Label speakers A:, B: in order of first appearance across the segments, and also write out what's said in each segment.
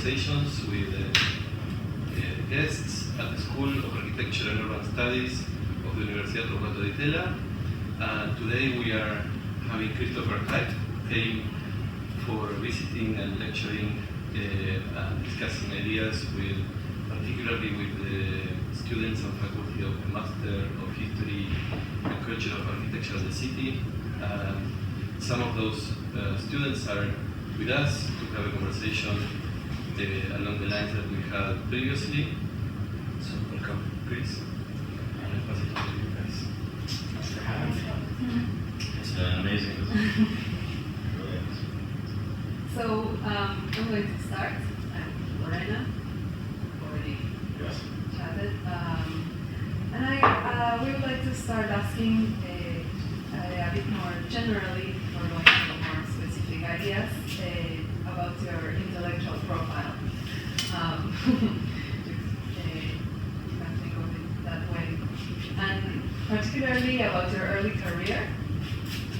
A: conversations with guests at the School of Architecture and Urban Studies of the Universidad UTDT. Today we are having Christopher Hight, who came for visiting and lecturing and discussing ideas particularly with the students and faculty of the Master of History and Culture of Architecture of the city. Some of those students are with us to have a conversation along the lines that we had previously. So welcome, Chris. And I'll pass it on to you guys.
B: Thanks for having me. It's amazing.
C: So I'm going to start. I'm Lorena, already chatted. And we would like to start asking a bit more generally, or going into more specific ideas about your intellectual profile. You can think of it that way. And particularly about your early career.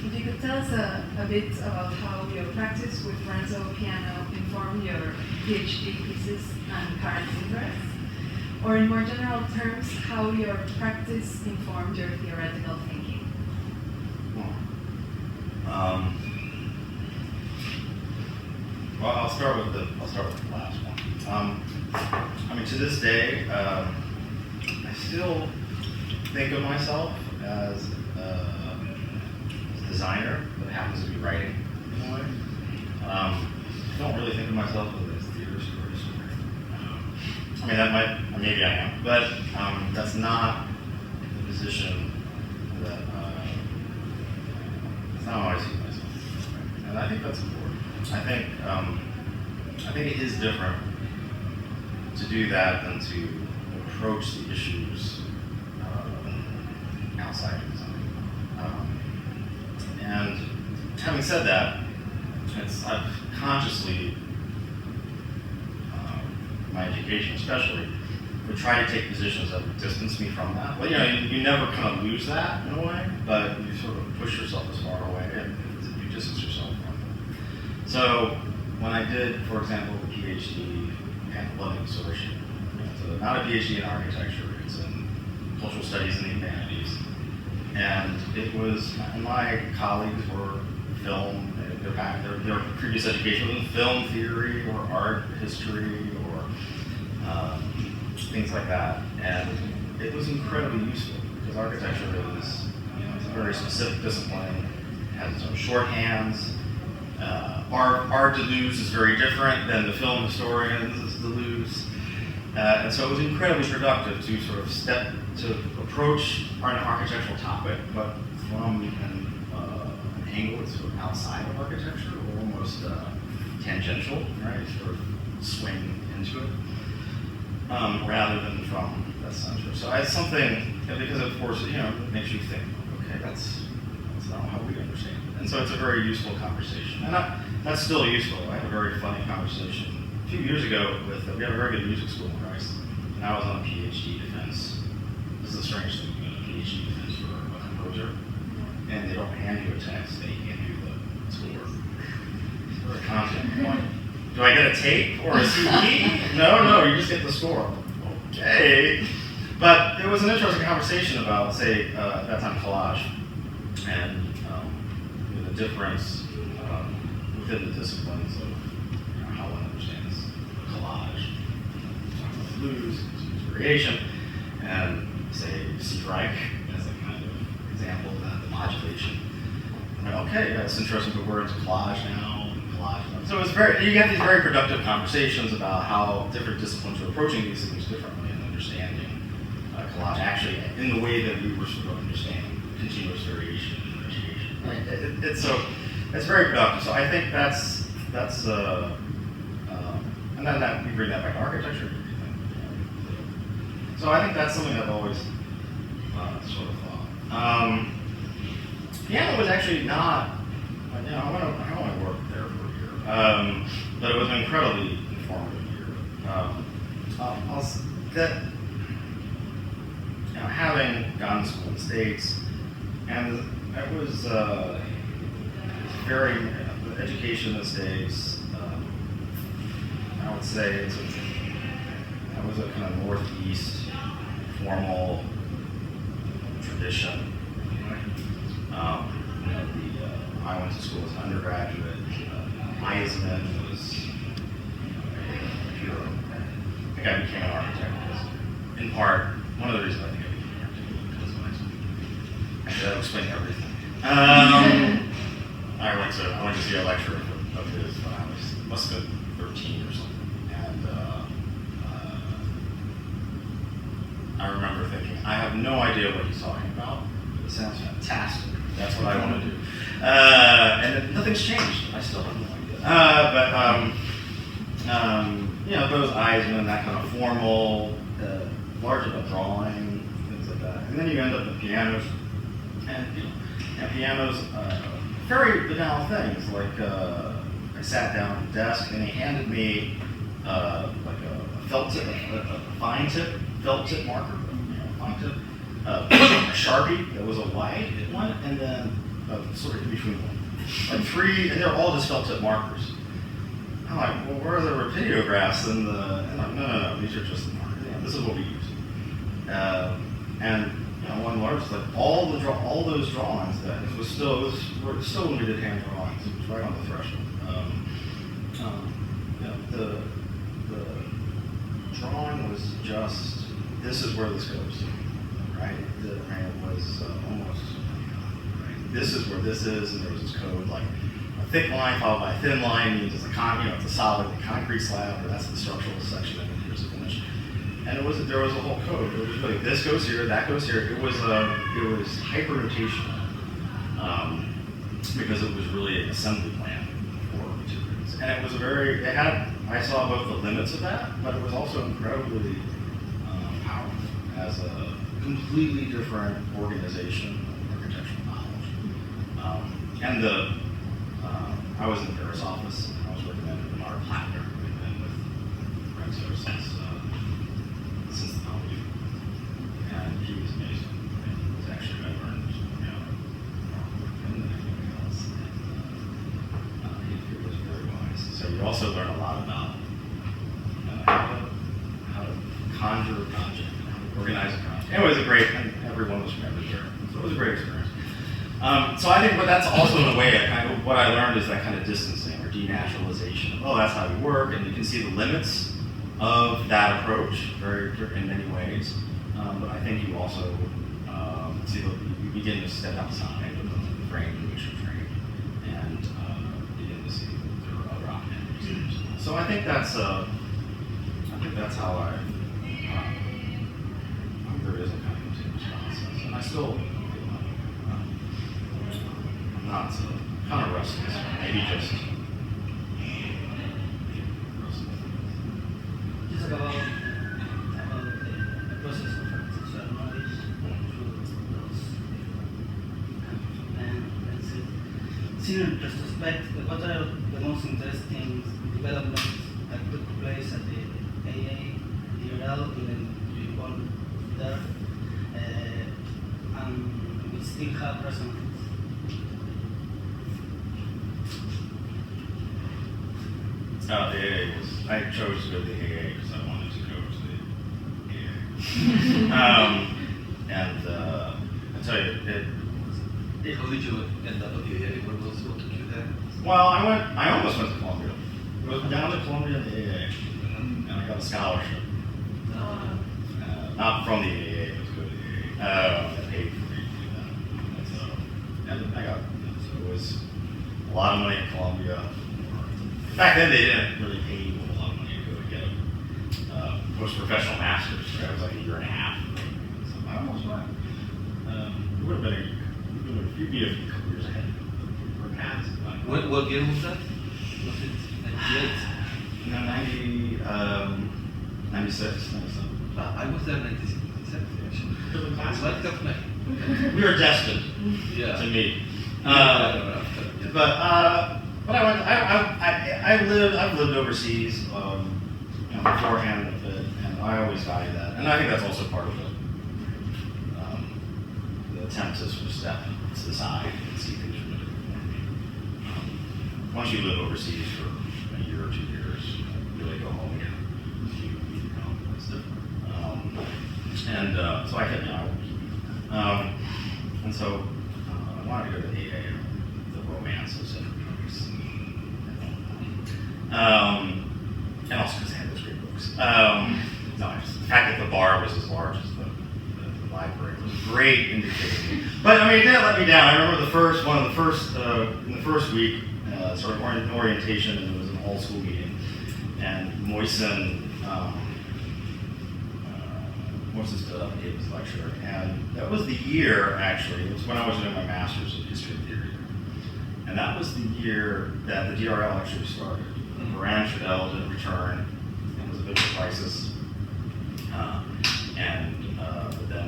C: If you could tell us a bit about how your practice with Renzo piano informed your PhD thesis and current interests, or in more general terms, how your practice informed your theoretical thinking.
B: Well, I'll start with the last one. I mean, to this day, I still think of myself as a designer that happens to be writing in a way. I don't really think of myself as a theorist or a historian. I mean, maybe I am, but that's not the position that, that's not how I see myself. And I think that's important. I think it is different to do that than to approach the issues outside of design. And having said that, I've consciously, my education especially, would try to take positions that would distance me from that. Well, you never kind of lose that in a way, but you sort of push yourself as far away and you distance yourself from it. So when I did, for example, the PhD at Loving Consortium, so not a PhD in architecture, it's in cultural studies and the humanities. And it was, my colleagues were film, their previous education was in film theory or art history or things like that. And it was incredibly useful because architecture is, it's a very specific discipline, it has its own shorthands. Our Deleuze is very different than the film historian's Deleuze. And so it was incredibly productive to sort of approach an architectural topic, but from an angle that's sort of outside of architecture, or almost tangential, right? Sort of swing into it, rather than from the center. So it's something, because of course, it makes you think, okay, that's not how we understand it. And so it's a very useful conversation. And that's still useful. I had a very funny conversation a few years ago we have a very good music school in Rice, and I was on a PhD defense. This is a strange thing, a PhD defense for a composer, and they don't hand you a text, they hand you the score or the content. Like, do I get a tape or a CD? No, you just get the score. Okay. But it was an interesting conversation about, say, at that time, collage, and the difference within the disciplines of how one understands collage. Talking about blues, variation, and say C. Reich as a kind of example of that, the modulation. Okay, that's interesting, but we're into collage now. So you get these very productive conversations about how different disciplines are approaching these things differently and understanding collage actually in the way that we were sort of understanding continuous variation and differentiation. It's very productive. So I think that's and then we bring that back to architecture. So I think that's something I've always sort of thought. Piano was actually not, I want to work there for a year, but it was an incredibly informative year. Having gone to school in the States, and it was very education in the States. I would say that was a kind of Northeast formal tradition. I went to school as an undergraduate. Eisman was a hero. I think I became an architect because, in part, one of the reasons I think I became an architect was because of Eisman. Actually, that'll explain everything. I went to see a lecture of his when I must have been 13 or something. And I remember thinking, I have no idea what he's talking about. It sounds fantastic. That's what I want to do. And nothing's changed. I still have no idea. Those Eisman, that kind of formal, large about drawing, things like that. And then you end up with pianos. And pianos, very banal things. Like, I sat down at the desk and he handed me like a felt tip, a fine tip, felt tip marker, fine tip. A Sharpie that was a white one, and then sort of in between one. Like 3, and they're all just felt tip markers. I'm like, well, where are the rapidiographs and I'm like, no, these are just the markers. Yeah, this is what we use. And one large, like all those drawings that it was still when we did hand drawings. It was right on the threshold. The drawing was just, this is where this goes. Right? It was almost, right? This is where this is, and there was this code, like a thick line followed by a thin line means it's it's a solid concrete slab, or that's the structural section, and here's the finish. And there was a whole code. It was like this goes here, that goes here. It was hyper-notational because it was really an assembly plan for materials, and it was I saw both the limits of that, but it was also incredibly powerful as a completely different organization of architectural knowledge. I was in the Paris office, and I was working at Bernard Plattner, who had been with Renzo since the Pompidou. And he was amazing. He was actually, I learned, more from him than anybody else. And he was very wise. So you also learn a lot about how to conjure a project, how to organize a project. It was everyone was from everywhere. So it was a great experience. So I think that's also in a way, what I learned is that kind of distancing or denaturalization. Oh, that's how we work, and you can see the limits of that approach in many ways. But I think you also you begin to step outside of the frame in which you're trained and begin to see that there are other opportunities. So I think that's how there is a kind of continuous process, and I still feel like I'm not kind of restless, maybe just restless.
D: Just about the process of architectural knowledge through those plans. Seen in retrospect, what are the most interesting developments that took place at the EAEU, the URL, even you born there, and we still have resonance?
B: The EAEU was, I chose to go to the EAEU because I wanted to go to the EAEU. I tell you,
A: How did you end up at the EAEU? What took you there?
B: well, I almost went to Columbia. I was down to Columbia at the EAEU, and I got a scholarship. Not from the EAEU, it was good to the EAEU. I paid for me to do that. And I got, so it was a lot of money at Columbia. Back then, they didn't really pay you a lot of money to go to get a post-professional master's. Right? It was like a year and a half. So I almost went. It would have been you'd be a couple years ahead. Or past.
A: What year was that? Was it 98?
B: No, 96, 97.
A: I was there in 1970, actually. It's like tough night.
B: We were destined to meet. But I've lived overseas beforehand with it, and I always value that. And I think that's also part of the attempt to sort of step to the side and see things from a different point of view. Once you live overseas for a year or 2 years, really go home again. It's different. So I kept, and so I wanted to go to the EAEU, the romance of center movies. And also because they had those great books. The fact that the bar was as large as the library was a great indicator. But I mean, it didn't let me down. I remember in the first week, sort of orientation, and it was an all-school meeting, and Moisen stood up and gave his lecture, and that was the year, actually, it was when I was doing my master's in history and theory, and that was the year that the DRL actually started. Moran Fidel didn't return. It was a bit of a crisis. But then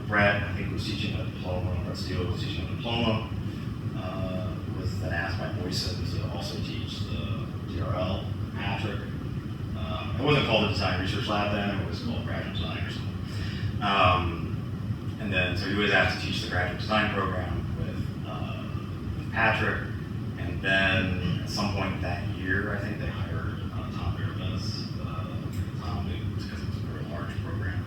B: Brett, I think, was teaching a diploma. Brett Steele was teaching a diploma. Was then asked by Moisen to also teach the DRL. Patrick. It wasn't called the Design Research Lab then. It was called Graduate Design or something. And then, so he was asked to teach the graduate design program with Patrick. And then at some point that year, I think they hired Tom Mirabez. Tom, because it was a very large program.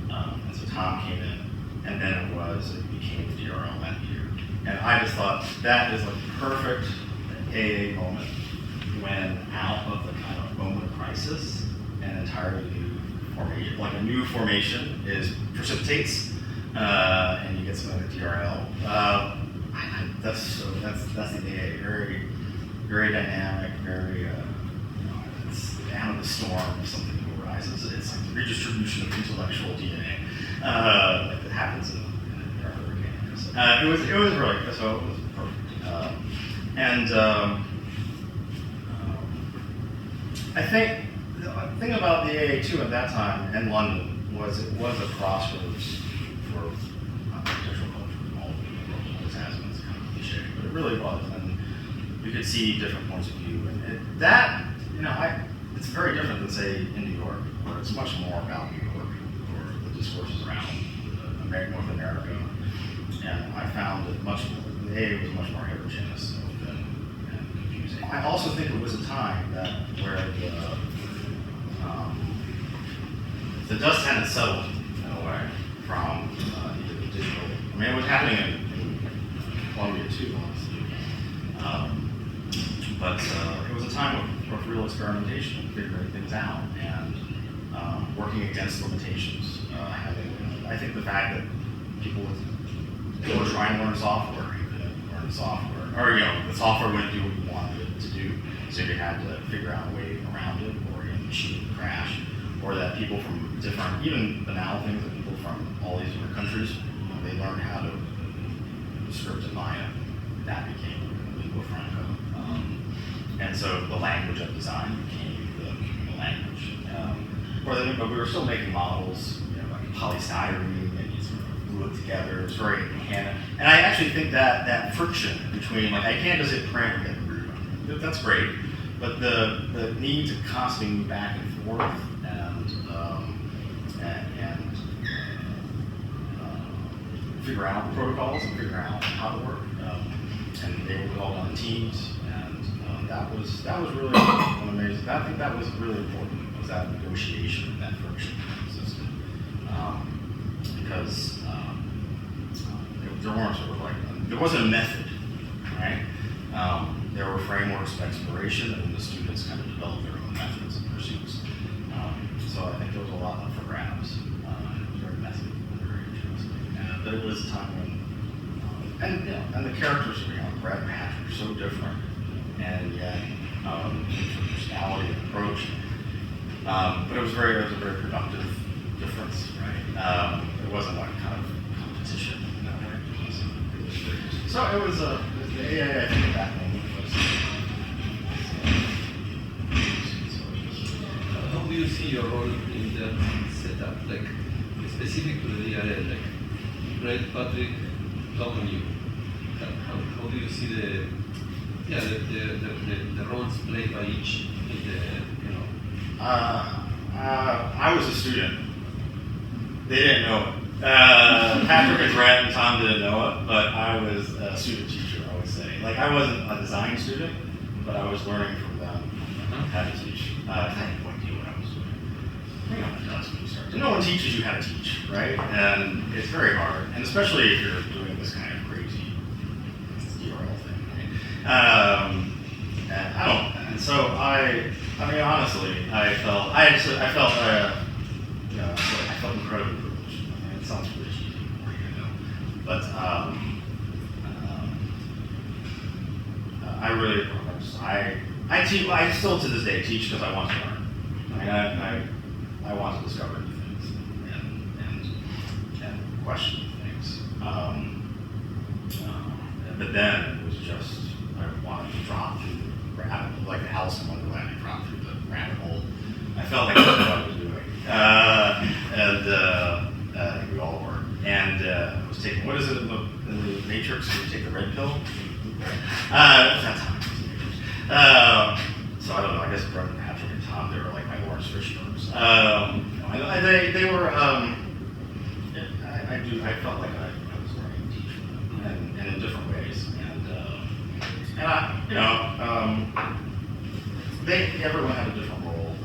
B: And so Tom came in, and then it became the DRL that year. And I just thought that is a perfect AA moment when out of the kind of moment of crisis, an entirely new formation, like a new formation precipitates, and you get something like the DRL. That's the AA, very, very dynamic, very, it's out of the storm if something new arises. It's like the redistribution of intellectual DNA, like that happens in the hurricane. It was really, so it was perfect. I think the thing about the AA too at that time in London was it was a crossroads for architectural culture. All the world always has been, it's kind of cliche, but it really was, and you could see different points of view. And it's very different than say in New York, where it's much more about New York or the discourses around North America. And I found it the AA was much more heterogeneous and confusing. I also think it was a time where the dust hadn't settled in a way from either the digital. I mean, it was happening in Columbia too, honestly. But it was a time of real experimentation and figuring things out and working against limitations. I think the fact that people were trying to learn software, you couldn't learn software, or the software wouldn't do what you wanted it to do, so you had to figure out a way around it, or your machine would crash, or that people from different, even banal things, that people from all these different countries, they learned how to script in Maya. That became lingua franca. And so the language of design became the communal language. But we were still making models, like polystyrene, and you sort of glue it together. It was very mechanical. And I actually think that friction between, like, I can't just hit print and get the groove. That's great. But the need to constantly move back and forth and figure out the protocols and figure out how to work. And they were all done in teams. That was really amazing. I think that was really important, was that negotiation, that friction system. Because there weren't there wasn't a method, right? There were frameworks of exploration, and the students kind of developed their own methods and pursuits. So I think there was a lot up for grabs. It was very messy, very interesting. But it was a time when, and the characters were, Brett and Patrick are so different. And yet, personality and approach. But it was a very productive difference, right? It wasn't like kind of competition in that way. So it was the AA, I think, at that moment was.
A: How do you see your role in the setup, like specific to the DRL, like Brett, Patrick, Tom, and you? How do you see the roles played by each in the,
B: I was a student. They didn't know it. Patrick and Brett and Tom didn't know it, but I was a student teacher, I would say. Like, I wasn't a design student, but I was learning from them how to teach. I had no idea what I was doing. Hang on, it does when you start. No one teaches you how to teach, right? And it's very hard, and especially if you're doing this kind of crazy URL thing, right? And I don't. And so I mean, honestly, I felt incredibly privileged. I mean, it sounds really cheesy, but I really, I still to this day teach because I want to learn. I mean, I want to discover new things and question things. But then it was just, I wanted to drop through the rabbit hole, like the Alice in Wonderland, I dropped through the rabbit hole. I felt like that's what I was doing. I think we all were. And I was taking, what is it in the Matrix? You take the red pill? That's how it was. So I don't know, I guess Brett, Patrick, and Tom, they were like my Lawrence Fishburnes. They were, I felt like I was learning to teach from them, and in different ways. Everyone had a different role.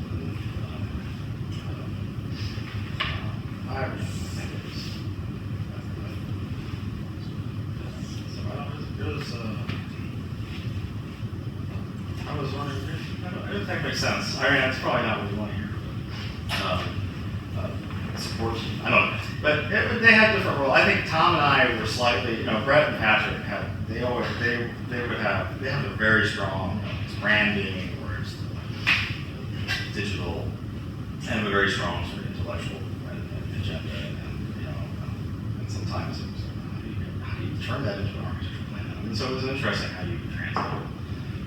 B: I think it was, I was wondering, I don't think it makes sense. I mean, that's probably not what you want to hear. Support team, I don't know. But they had different roles. I think Tom and I were slightly, Brett and Patrick they have a very strong, it's branding or it's digital, and a very strong sort of intellectual agenda. And sometimes it was, how do you turn that into an architectural plan? I mean, so it was interesting how you translate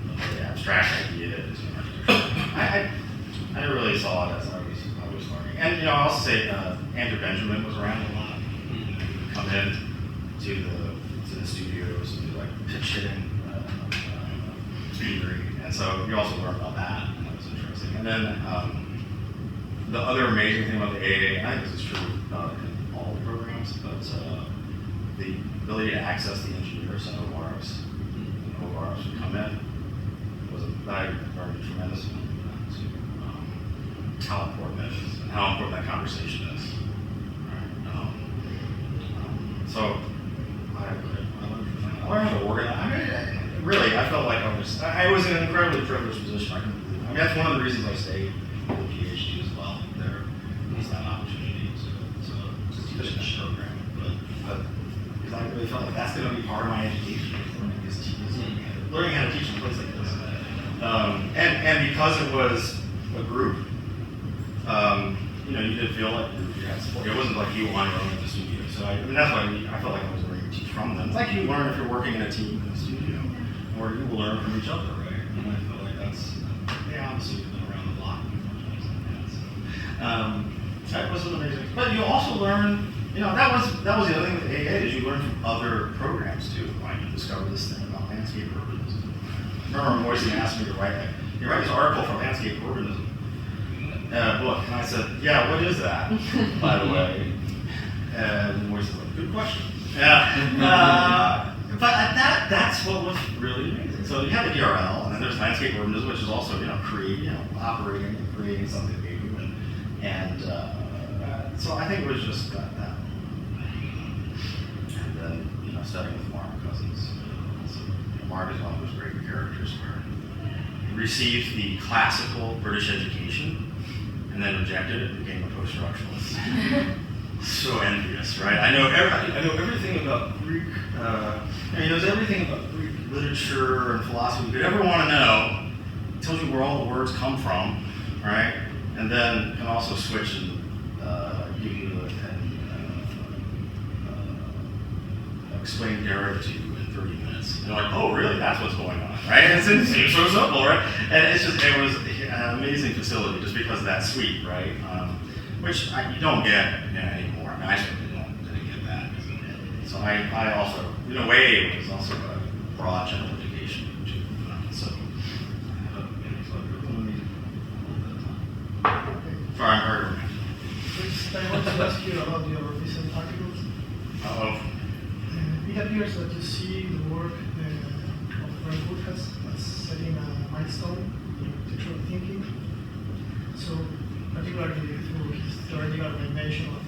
B: a very abstract idea into an architectural plan. I really saw it as I was learning. And I also say Andrew Benjamin was around a lot. He would come in to the studios and do like pitch hitting, theory. And so you also learned about that, and that was interesting. And then the other amazing thing about the AAA, and I think this is true in all the programs, but the ability to access the engineers and ORs would come in was I learned a tremendous amount of that too. How important that is, and how important that conversation is. Right? So I learned how to organize. I mean, really, I felt like I was in an incredibly privileged position. I couldn't believe it. I mean, that's one of the reasons I stayed with the PhD as well. There was that opportunity to teach in that program, but because I really felt like that's going to be part of my education, learning how to teach in a place like this. And because it was a group. You did feel like you had support. It wasn't like you on your own at the studio. So that's why I felt like I was learning to teach from them. It's like you learn if you're working in a team in a studio, or you will learn from each other, right? And I feel like that's, obviously we've been around the block and things like that. So that was an amazing. But you also learn, that was the other thing with AA is you learn from other programs too. Like you discover this thing about landscape urbanism. I remember Moise asked me to write this article for landscape urbanism. Book, and I said, yeah, what is that, by the way? And Moise was like, good question. Yeah. But that's what was really amazing. So you have the DRL, and then there's landscape urbanism, which is also, operating and creating something new. And so I think it was just that. And then, studying with Mark Cousins. Mark is one of those great characters where he received the classical British education and then rejected it and became a post-structuralist. So envious, right? I know everything about Greek. He knows everything about Greek literature and philosophy you could ever want to know. It tells you where all the words come from, right? And then can also switch and give you explain narrative to you in 30 minutes. And you're like, oh, really? That's what's going on, right? And it seems so simple, right? And it was an amazing facility just because of that suite, right? Which you don't get anymore. I mean, I certainly didn't get that. So I also, in a way, it was also a broad general education too. Sorry, I'm hurt.
E: I want to ask you about your recent articles. It appears that you see the work of Brent Wood as setting a milestone in architectural thinking. So, particularly through his theoretical dimension of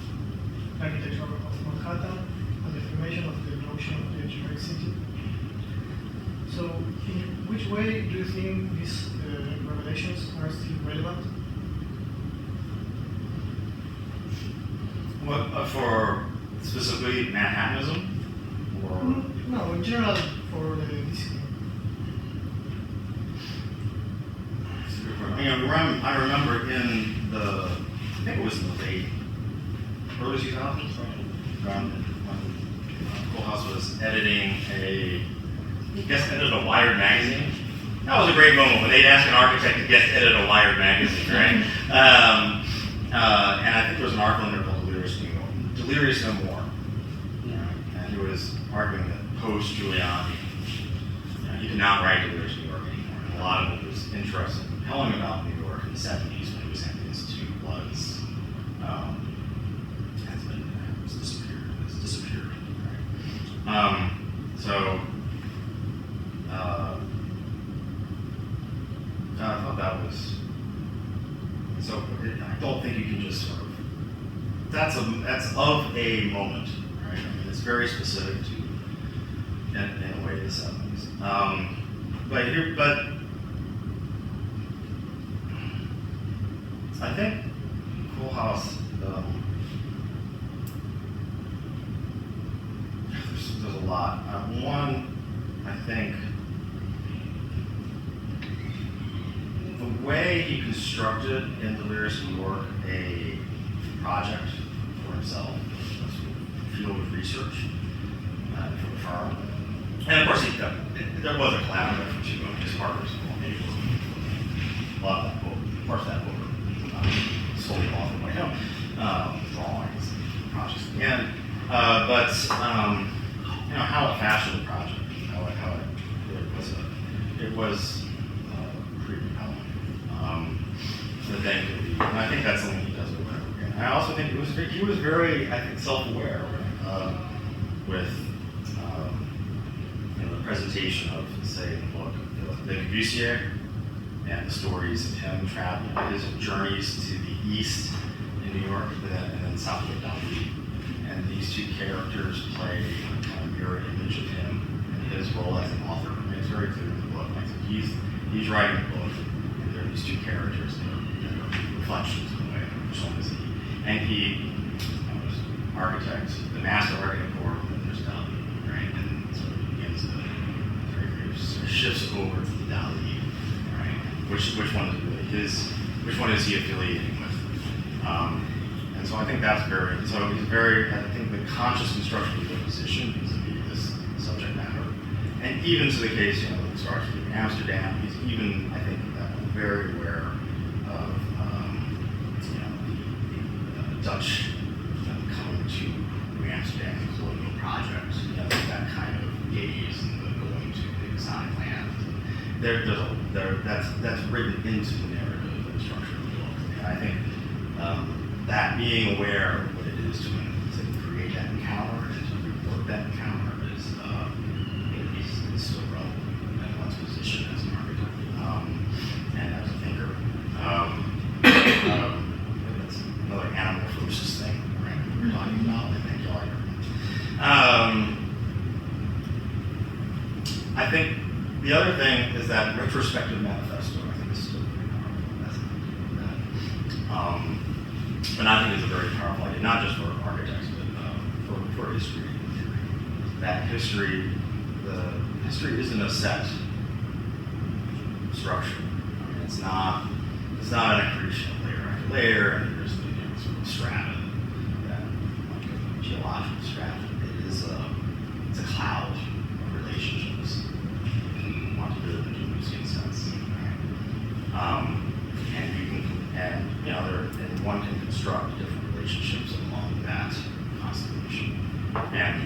E: architecture of Manhattan and the formation of the notion of the generic city. So, in which way do you think these revelations are still relevant?
B: What, for specifically Manhattanism? Or?
E: No, in general for the discipline.
B: I remember in the, I think it was in the early 2000s, around when Koolhaas was editing edited a Wired magazine. That was a great moment when they'd ask an architect to guest edit a Wired magazine, right? And I think there was an article in there called Delirious No More. And he was arguing that post-Giuliani, he did not write Delirious New York anymore. And a lot of what was interesting, compelling about New York in the 70s when he was at the Institute was has disappeared. Right? I thought that was so. I don't think you can just sort of. That's of a moment, right? I mean, it's very specific to, in a way, the 70s. But I think Koolhaas. There's a lot. One, I think. The way he constructed in Delirious New York a project for himself, a field of research for the firm, and of course there was a collaborative from two of his partners. Maybe a lot of that book, parts of that book are solely authored by him, drawings, projects at the end. But how it fashioned the project, it was pretty compelling. And I think that's something he does over and over again. I also think he was very, I think, self-aware with the presentation of, say, the book, Le Corbusier, and the stories of him traveling, his journeys to the east in New York, and then south of Dali. And these two characters play a kind of mirror image of him and his role as an author. I mean, it's very clear in the book. Like, he's writing a book, and there are these two characters that are reflections in a way. Which one is he? And he was an architect, the master architect of Orb, and there's Dali, right? And so he begins to sort of shifts over to the Dali, right? Which one is really his? Which one is he affiliating with? And so I think that's I think the conscious construction of the position needs to be this subject matter. And even to the case, it starts with Amsterdam, he's even, I think, very aware of, the Dutch coming to New Amsterdam, the colonial project, that kind of gaze and the going to the exotic land. That's written into the narrative and structure of the book. And I think that being aware of what it is to create that encounter and to report that encounter is still relevant in one's position as an architect and as a thinker. That's another anamorphosis thing, right? We're talking about, I think, I think the other thing is that retrospective manifesto. I think is still very powerful. And I think it's a very powerful idea, not just for architects, but for history and theory. That history isn't a set structure. I mean, it's not an accretion layer after layer, and there's the sort of strata, like a geological strata. It's a cloud of relationships. If you want to do it in a Gaussian sense, and one can construct different relationships along that constellation, and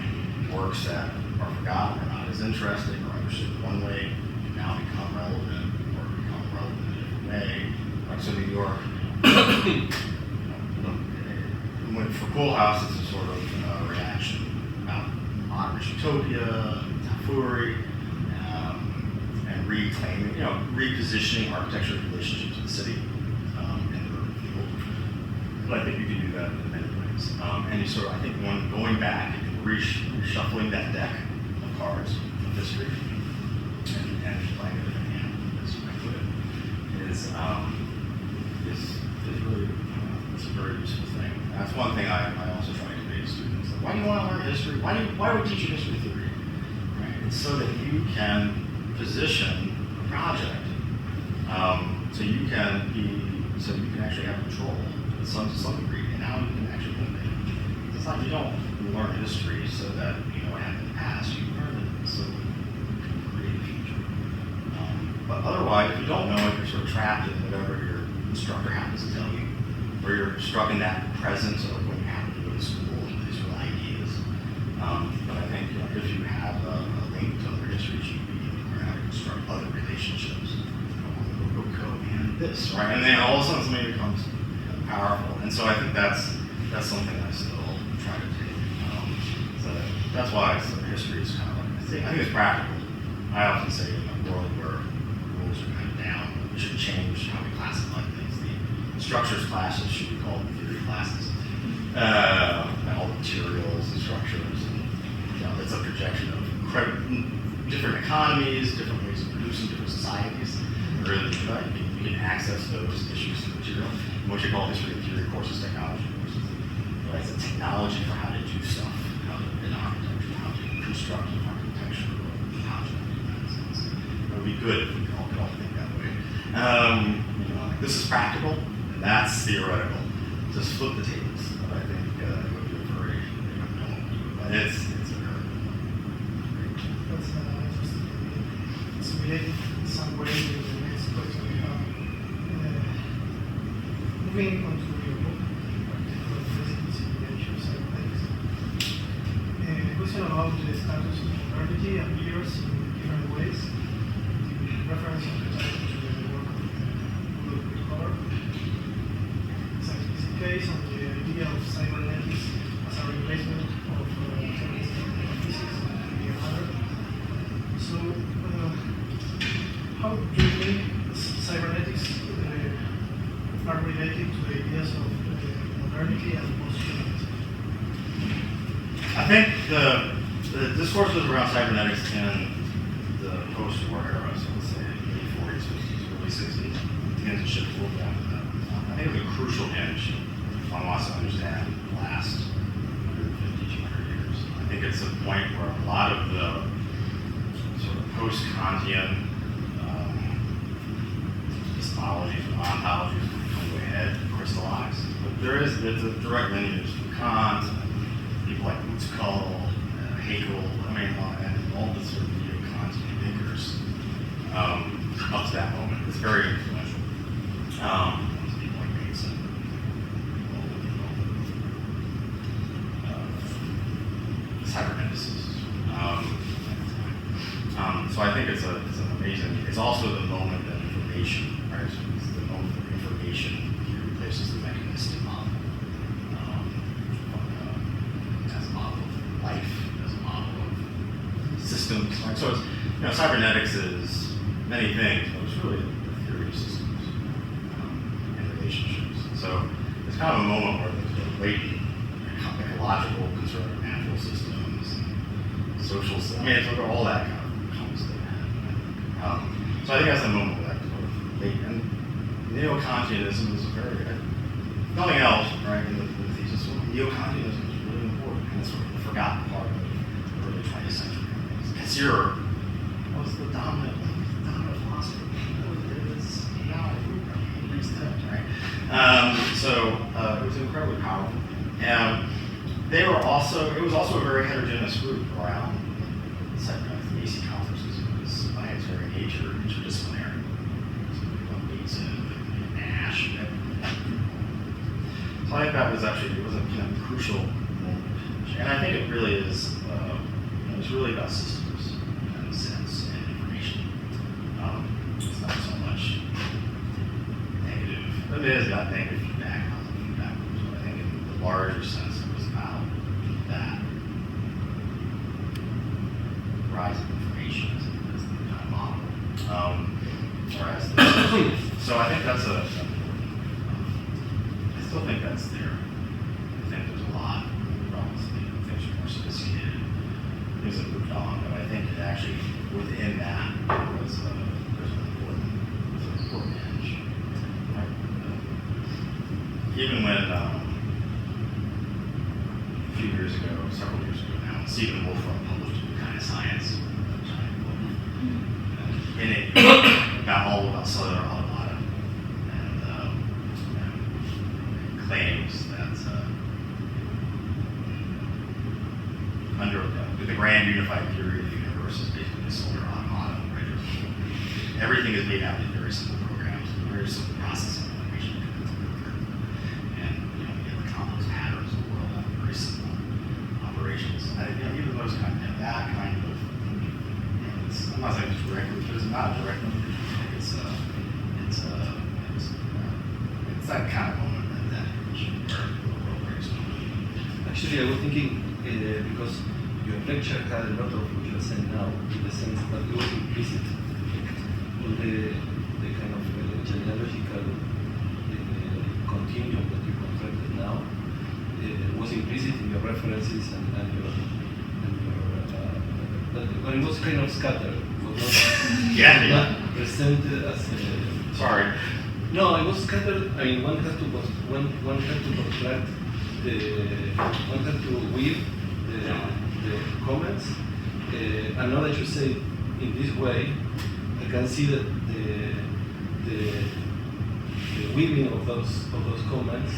B: works that are forgotten or not as interesting or understood one way can now become relevant or become relevant in a different way. Like so, New York. For Koolhaas, it's a sort of reaction about modernist utopia, Tafuri, and reclaiming, repositioning architectural relationships in the city, and the But I think you can do that in many ways. And you sort of, I think, going back and reshuffling that deck of cards of history and playing a different hand, as I put it, is really it's a very useful thing. That's one thing I also try to convey to students. Like, why do you want to learn history? Why do we teach you history theory? Right? It's so that you can position a project, so you can actually have control to some degree, and how you can actually innovate. It's like you don't learn history so that you know what happened in the past. You learn it so that you can create a future. But otherwise, if you don't know it, you're sort of trapped in whatever your instructor happens to tell you, or you're stuck in that presence of when you happen to go to school and these real ideas. But I think if you have a link to other histories, you can learn how to construct other relationships. And this, right? And then all of a sudden something becomes powerful. And so I think that's something I still try to take. So that's why history is kind of like, I think it's practical. I often say in a world where rules are kind of down, we should change how we classify things. The structures classes should be called theory classes. All the materials and structures, and it's a projection of different economies, different ways of producing, different societies. Really, you can access those issues through material. And what you call history and theory courses, technology courses. Right? It's a technology for how to do stuff, how to in architecture, how to construct an architectural project. It would be good if we could all think that way. This is practical, and that's theoretical. Just flip the tables. But I think it would be a very but it's a very
E: That's interesting. It's related in some way to the next question we have. Moving on to your book, Architectural Residency in the Age of Cybernetics. A question about the status of modernity appears in different ways. The reference emphasizes to the work of Urbanos. It's a case on the idea of cybernetics as a replacement of physics and the other. So, how do you think cybernetics are related to the ideas of modernity and posthumanism?
B: I think the discourses around cybernetics in the post-war era, so let's say late 40s, 50s, early 60s, begins to shift a little bit after that. I think it's a crucial hinge if one wants to understand the last 150, 200 years. I think it's a point where a lot of the sort of post-Kantian epistemologies and ontologies come to a head, crystallize. But there's a direct lineage from Kant, people like Utzkel, Hegel, and all the sort of neo-Kantian thinkers up to that moment. It's very influential. People like Mason, cyberneticists. So I think it's an amazing. It's also the moment that information, right? So it's the moment that information replaces the mechanistic model as a model of life, as a model of systems. Right? So it's, cybernetics is many things, but it's really the theory of systems and relationships. So it's kind of a moment where there's a latent ecological concern of natural systems, and social systems. It's all that kind of comes to the head. So I think that's a moment where that sort of latent. And neo-Kantianism is a very, nothing else, right? In the thesis, neo-Kantianism is really important, and it's sort of the forgotten part of the early 20th century. Consider was the dominant philosopher. It was right? So it was incredibly powerful. And they were also, it was also a very heterogeneous group around the Macy conferences. It was, by its very nature, interdisciplinary. So Bateson and Nash. So I think that was actually, it was a kind of crucial moment. And I think it really is, it's really about systems and sense and information. It's not so much negative. It is about negative feedback, positive feedback. But I think in the larger sense, it was about that rise of information as the kind of model. So I think that's a still think that's there. I think there's a lot of problems. Things are more sophisticated. Things have moved on, but I think it actually within that was there's an important edge. Even when a few years ago, several years ago now, Stephen Wolfram published Kind of Science, a giant book, and it got all about cellular automata and claims that under the grand unified theory of the universe is basically a cellular automata, right? Everything is made out of very simple programs, very simple processing information, and you get the complex patterns of the world out of very simple operations. Even those kind of that kind of, I'm not saying it's directly, but it's not direct. It's that kind of moment that where the world breaks down.
A: Actually, I was thinking because your lecture had a lot of what you're saying now, in the sense that it was implicit. All the kind of genealogical continuum that you constructed now was implicit in your references and your but it was kind of scattered. It was not, not presented as a...
B: Sorry.
A: No, it was scattered. I mean, one has to construct one has to weave the comments. And now that you say in this way, I can see that the weaving of those comments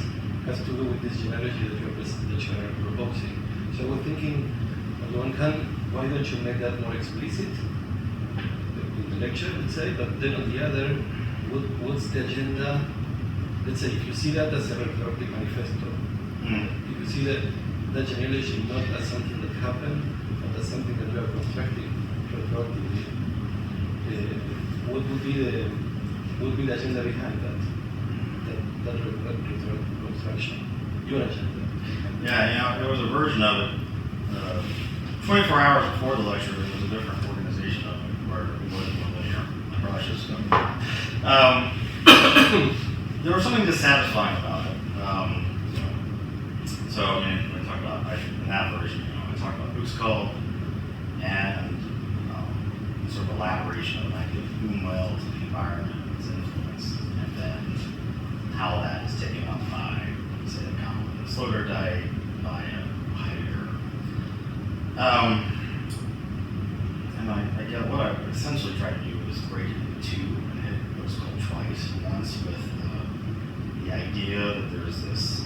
A: has to do with this genealogy that you are proposing. So we're thinking, on the one hand, why don't you make that more explicit in the lecture, let's say, but then on the other, what's the agenda? Let's say if you see that as a retroactive manifesto, if you see that genealogy not as something that happened, but as something that we are constructing retroactively, what would be the agenda behind that reconstruction? Your agenda.
B: Yeah, there was a version of it. 24 hours before the lecture, there was a different organization of it where it wasn't linear. I probably should have there was something dissatisfying about it. So, I mean, we talk about, in that version, I talk about Uxcal and sort of elaboration of an idea of boom well to the environment and its influence, and then how that is taken up by, say, a Sloterdijk, by a Heidegger. And I get what I essentially tried to do was break it into two and hit what's called twice. Once with the idea that there's these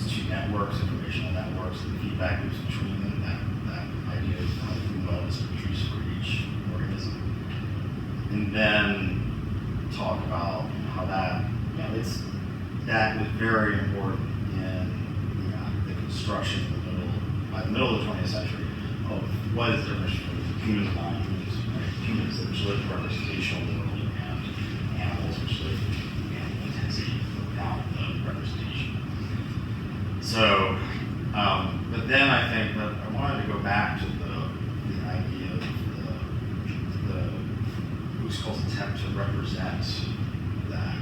B: two networks, informational networks, and the feedback loops between them. That idea of how the well is produced for each organism, and then talk about how that that was very important in the construction by the middle of the 20th century of what is the difference between humans and non-humans, right? Humans which live in a representational world and animals which live in animal intensity without the representation. So, but then I think that I wanted to go back to the idea of the Uxcal's attempt to represent that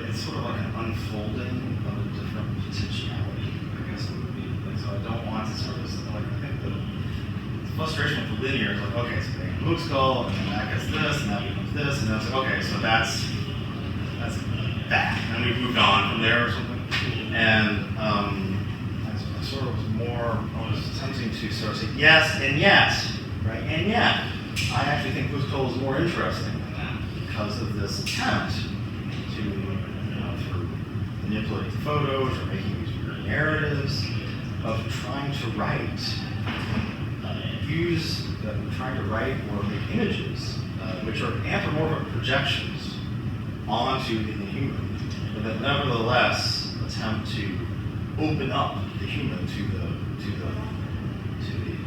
B: it's sort of like an unfolding of a different potentiality, I guess it would be. Like, so I don't want to sort of, like, I think the frustration with the linear is like, okay, so they have Uxcal, and then that gets this, and that becomes this, and then it's like, okay, so that's that. And we've moved on from there or something. And I sort of was attempting to sort of say yes and yes, right? And yet, I actually think Uxcal is more interesting than that because of this attempt to, through manipulating photos or making these weird narratives of trying to write, trying to write or make images which are anthropomorphic projections onto the human, but that nevertheless attempt to open up the human to the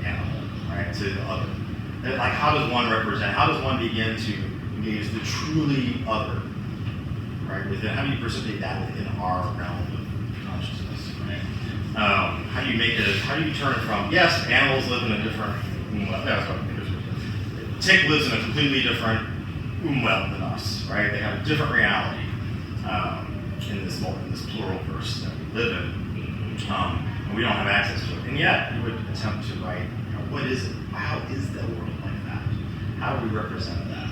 B: animal, right? To the other. And like, how does one begin to engage the truly other, right? How do you precipitate that within our realm of consciousness, right? How do you make it? How do you turn it from, yes, animals live in a different tick lives in a completely different umwelt than us, right? They have a different reality in this plural verse that we live in, and we don't have access to it. And yet, we would attempt to write, what is it? How is the world like that? How do we represent that?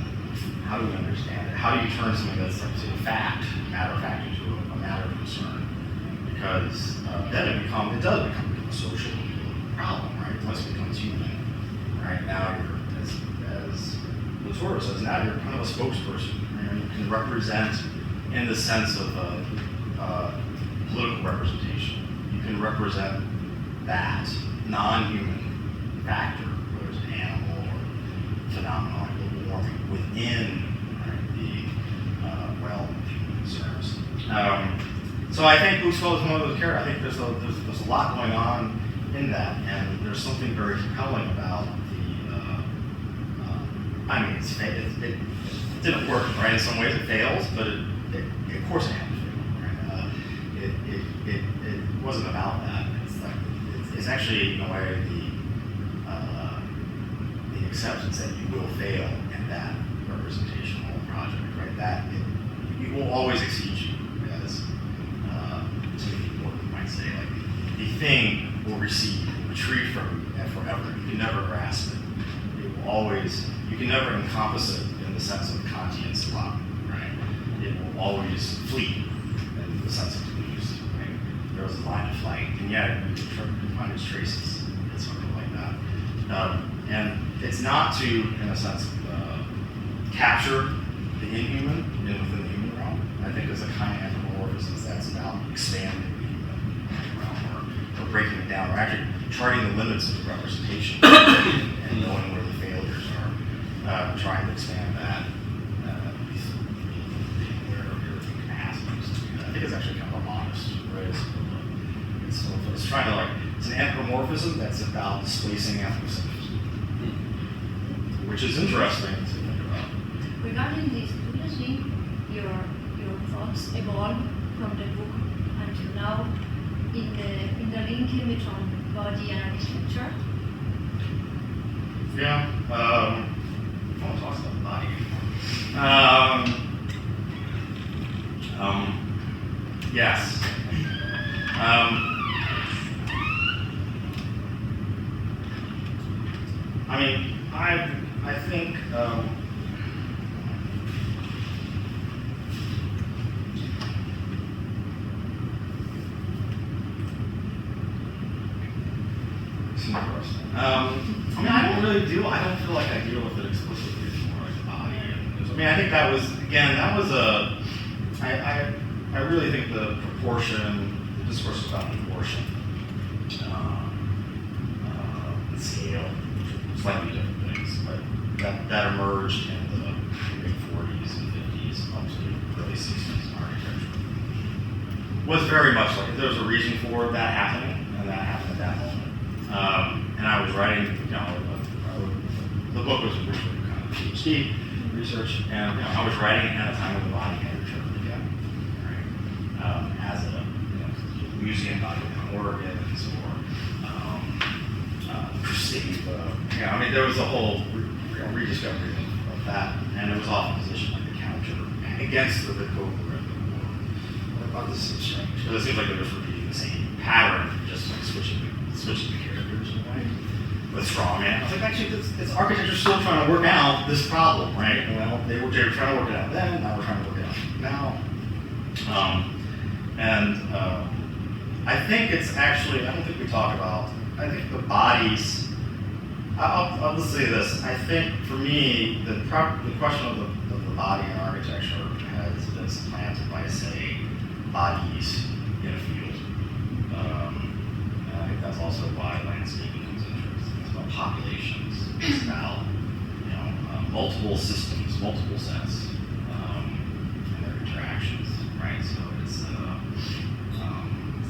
B: How do we understand it? How do you turn something that's like a fact, matter of fact, into a matter of concern? Because then it does become a social problem, right? Once it becomes human, right? Now you're, as Latour says, now you're kind of a spokesperson. You can represent in the sense of political representation. You can represent that non-human factor, whether it's an animal or phenomenon like global warming, within the realm of human concerns. So I think Busco is one of those characters. I think there's a lot going on in that, and there's something very compelling about it didn't work, right? In some ways it fails, but of course it had to fail, right? It wasn't about that. It's actually, in a way, the acceptance that you will fail in that representational project, right? That it will always exceed you, as some people might say. Like the thing will recede, retreat from you forever. You can never grasp it. It will always. You can never encompass it in the sense of Kantian slop, right? It will always flee in the sense of lose, right? There was a line of flight, and yet you can find its traces. It's something like that. And it's not to, in a sense, capture the inhuman within the human realm. I think there's a kind of anthropomorphism that's about expanding the human realm or breaking it down, or actually charting the limits of the representation and knowing where the failures are. Trying to expand that, where your capacities. I think it's actually kind of a modest, right? It's trying to it's an anthropomorphism that's about displacing anthropocentrism, which is interesting to think about.
F: Regarding this, do you think your thoughts evolve from the book until now in the linking between body and architecture?
B: Yeah. I don't talk about the body anymore. Yes. I think it's interesting. I don't really deal. I don't feel like I deal with it explicitly anymore, like the body. I think that was I really think the discourse about proportion, and scale, slightly different things, but that emerged in the mid-40s and 50s, up to the early 60s in architecture. Was very much like, there was a reason for that happening, and that happened at that moment. And I was writing, the book was originally kind of PhD research, and I was writing at a time when the body had returned again, right? As a museum body in Oregon's or perceived. There was a whole rediscovery of that, and it was often positioned like a counter against the covert. This seems strange, because it seems like they're just repeating the same pattern, just like switching the characters in a way. With strongman, I was like, actually, this architecture still trying to work out this problem, right? Well, they were trying to work it out then, now we're trying to work it out now. I think it's actually, I don't think we talk about, I think the bodies, I'll just say this, I think for me, the question of the body in architecture has been supplanted by, say, bodies in a field. And I think that's also why landscape becomes interesting. It's about populations, it's about multiple systems, multiple sets, and their interactions, right? So it's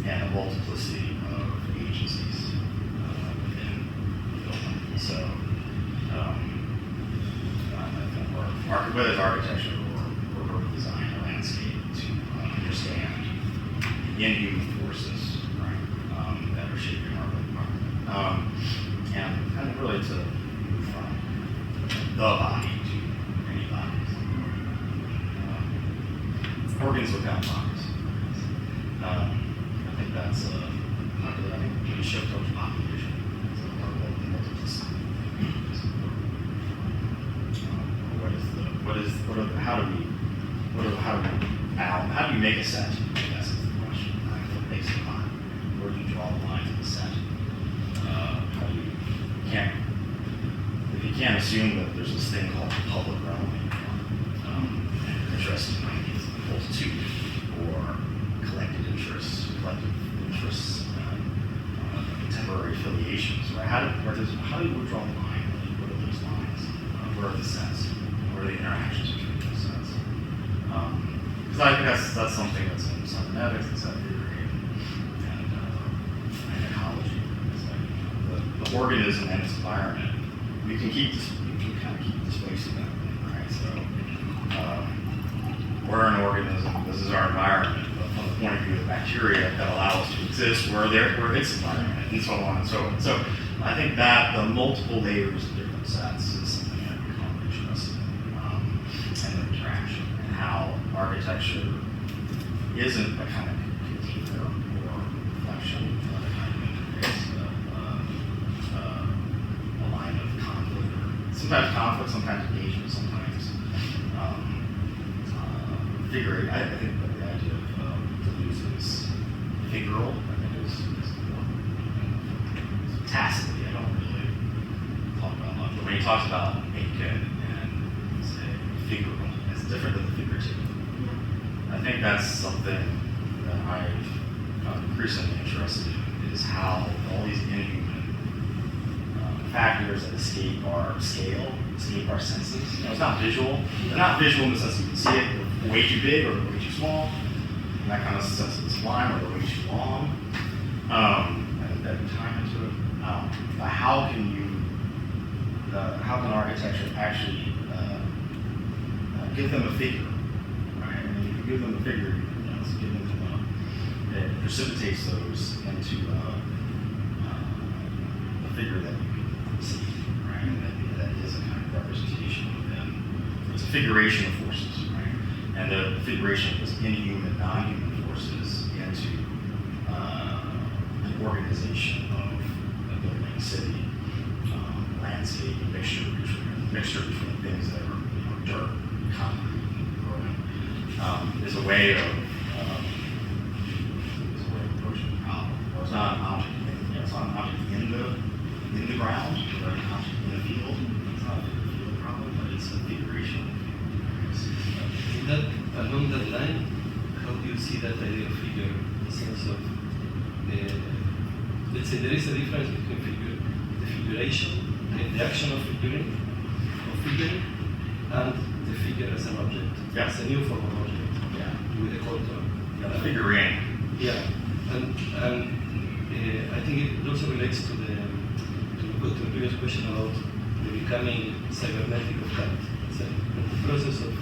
B: and a multiplicity of agencies within the building. So I think whether it's architecture or urban design or landscape, to understand the inhuman forces, right? organs without bodies. I think that's I think we shift towards population. How do you make a set? I guess is the question. What makes it fine? Where do you draw the line in the set? How do you if you can't assume that there's this thing called the public realm, interested minds equals to, or collective interests, temporary affiliations, right? How do you draw the line? What are those lines? Where are the sets? Where are the interactions between those sets? Because I think that's something that's in cybernetics, and set theory, and ecology. It's like the organism and its environment. We can kind of keep displacing that thing, right? So we're an organism. This is our environment. But from the point of view of bacteria that allow us to exist, we're its environment, and so on and so on. So I think that the multiple layers of different sets is something that we become interested in, and the interaction, and how architecture isn't a kind of container or reflection, but a kind of interface, a line of conflict, or sometimes conflict, sometimes engagement, sometimes figure. I think that the idea of use is figural. I think is tacitly. I don't really talk about much. But when he talks about naked and say figural, it's different than the figurative. I think that's something that I'm increasingly interested in, is how all these inhuman factors that escape our scale, escape our senses. It's not visual. They're not visual in the sense you can see it. They're way too big or way too small. In that kind of sense of sublime, or they're way too long. And every time into it. But how can architecture actually give them a figure? Right? And if you give them a figure, it's giving them it precipitates those into a figure that you can see, right? And that is a kind of representation of them. It's a figuration of forces, right? And the figuration of those inhuman, non-human forces into an organization of a building, city, landscape, mixture between things that are dirt, concrete, and is a way of approaching the problem. Well, it's not an object. It's not an object in the ground, or an object in the field. It's not a field problem, but it's a figuration.
A: Along that line, how do you see that idea of figure? In the sense of, let's say there is a difference between the figuration, the action of figuring, and the figure as an object.
B: Yeah.
A: It's a new form of object.
B: Yeah.
A: With a contour.
B: Yeah, figuring.
A: Yeah, and I think it also relates to the previous question about the becoming cybernetic of Hight. So the process of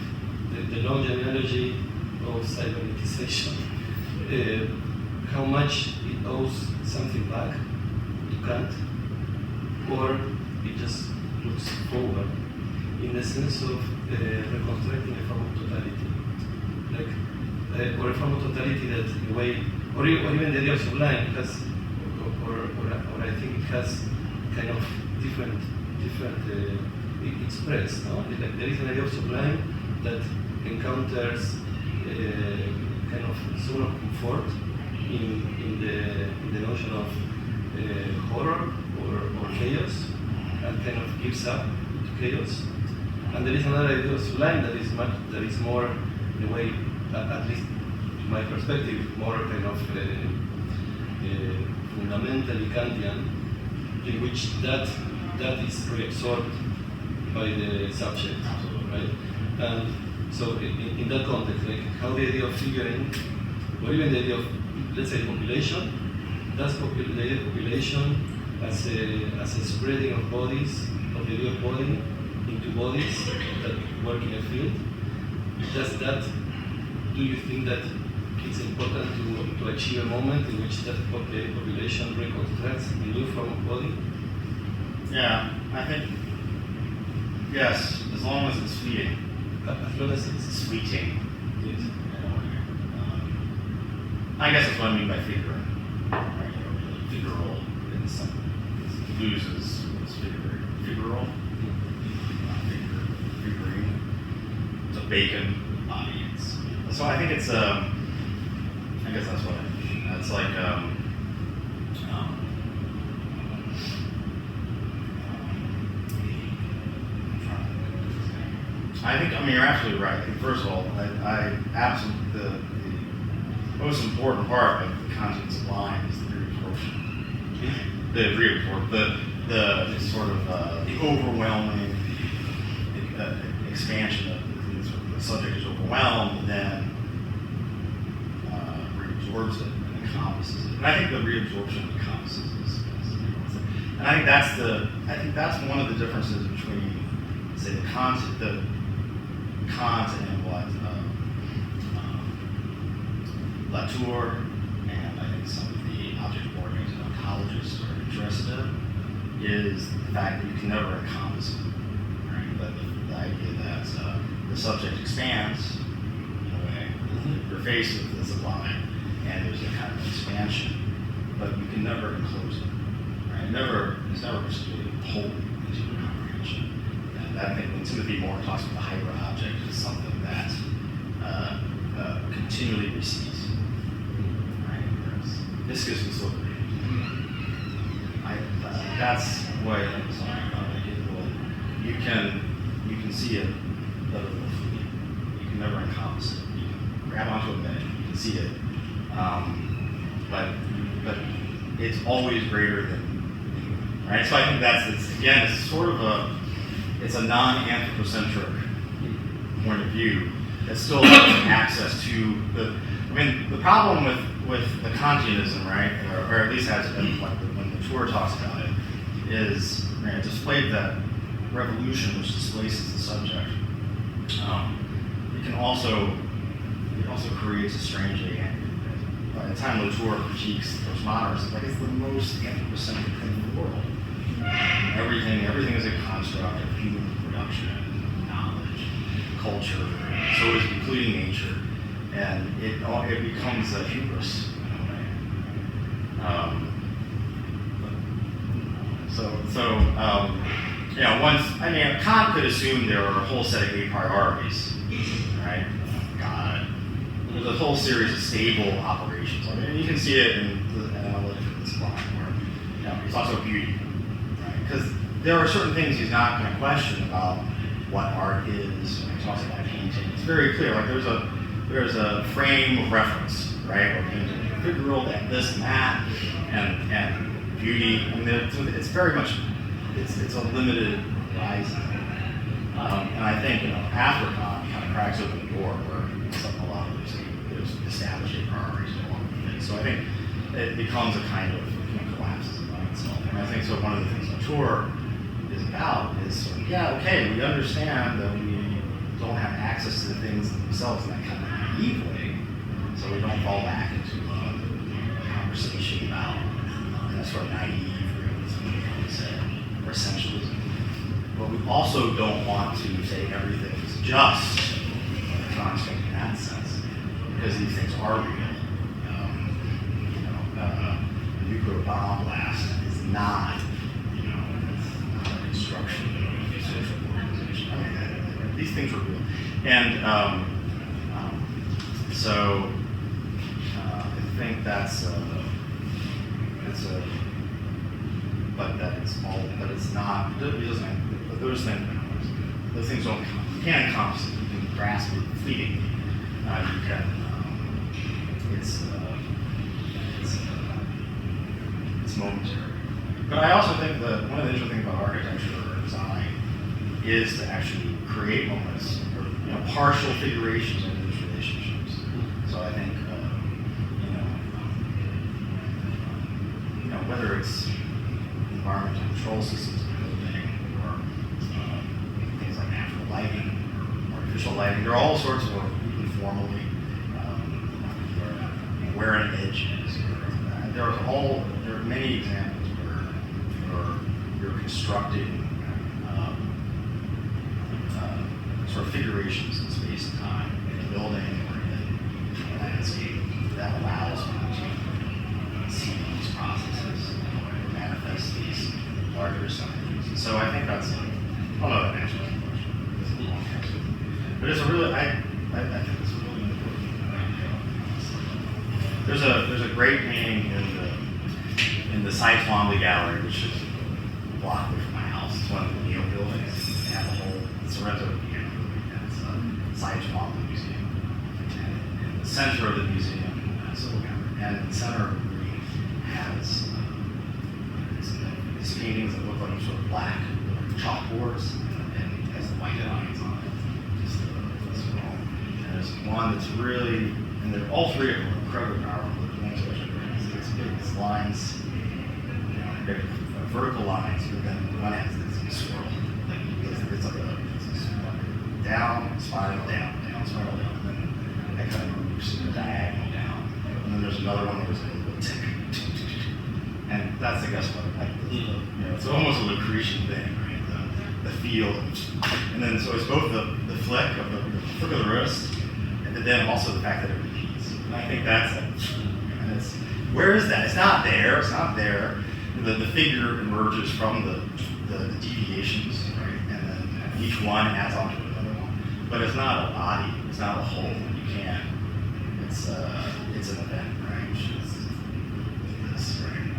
A: the long genealogy of cyberneticization, how much it owes something back to Kant, or it just looks forward in the sense of reconstructing a form of totality, like or a form of totality that in a way, or even the idea of sublime has, or I think it has kind of different expressed. No, like there is an idea of sublime that encounters kind of zone of comfort in the notion of horror or chaos, and kind of gives up to chaos. And there is another idea of sublime that is more, in a way, at least to my perspective, more kind of fundamentally Kantian, in which that is reabsorbed by the subject, right? And so in that context, like how the idea of figuring, or even the idea of, let's say, population, does the idea of population as a spreading of bodies, of the idea of body into bodies that work in a field, do you think that it's important to achieve a moment in which that population reconstructs a new form of body?
B: Yeah, I think, yes, as long as it's fleeting.
A: As long as it's
B: fleeting.
A: Yes.
B: I guess that's what I mean by figuring. Right? Figural in some loses figural. Figuring. It's a bacon audience. So I think it's I guess that's what I mean. It's like I think, I mean, you're absolutely right. I think, first of all, I absolutely, the most important part of the contents of line is the reabsorption. The sort of the overwhelming expansion of the subject is overwhelmed, then reabsorbs it and encompasses it. And I think the reabsorption encompasses is and I think that's one of the differences between, say, the Kant and what Latour and I think some of the object-oriented ontologists are interested in is the fact that you can never encompass it. Right? But the idea that the subject expands in a way. You're faced with the sublime, and there's a kind of expansion, but you can never enclose it. Right? It's never just really wholly into your comprehension. And I think when Timothy Moore talks about the hyper object, it's something that continually recedes. Right? Viscous and slippery. That's what you can see it, but you can never encompass it. You can grab onto a bed, you can see it, but it's always greater than you. Right? So I think it's sort of it's a non-anthropocentric point of view that still has access to the problem with the Kantianism, right, or at least has when Latour talks about it, is it displayed that revolution which displaces the subject. It also creates a strangely, by the time Latour critiques the postmodernists, it's like it's the most anthropocentric thing in the world. Everything is a construct of human production, knowledge, culture, so is including nature, and it becomes a hubris in a way. Kant could assume there are a whole set of a priorities, right? God. There's a whole series of stable operations. I mean, you can see it in the analytic line where he talks about beauty, right? Because there are certain things he's not going to question about what art is when he talks about painting. It's very clear. Like there's a frame of reference, right? Where painting is figural, that this and that, and beauty. I mean, it's very much it's a limited horizon. And I think after Kant kind of cracks open the door where a lot of there's established priorities along with it. So I think it becomes a kind of collapses by itself. And I think so. One of the things Latour is about is we understand that we don't have access to the things themselves in that kind of naive way, so we don't fall back into a conversation about that sort of naive realism, or essentialism. But we also don't want to say everything is just a construct in that sense, because these things are real. A nuclear bomb blast is not, it's not a construction of a social organization. I mean, these things are real. And so I think that's those things don't come. You can't encompass it. You can grasp it fleetingly. It's momentary. But I also think that one of the interesting things about architecture or design is to actually create moments or partial figurations of those relationships. So I think whether it's environmental control systems in the building or things like natural lighting or artificial lighting, there are all sorts of even formally where an edge is. There are many examples where you're constructing sort of figurations in space and time in a building or in a landscape that allows there's a great painting in the Hight Gallery, which is a block away from my house. It's one of the Neo buildings. They have a whole Sorrento piano building. It's Hight Museum. And in the center of the museum, civil gallery, and in the center of the green has these paintings that look like sort of black chalkboards, and it has white lines on it. And there's one that's really, and all three of them are incredibly powerful. There's one it's big, it's lines, they're vertical lines, but then one has this swirl. Like it's like a down, spiral down, spiral down, and then that kind of moves in a diagonal down. And then there's another one that was a little tick. And that's, I guess, what it's almost a Lucretian thing, right? The feel, and then so it's both the flick of the wrist, and then also the fact that it repeats. And I think that's and it's where is that? It's not there. It's not there. The figure emerges from the deviations, right? And then each one adds on to another one. But it's not a body. It's not a whole. You can't. It's an event, right? Which is this, right?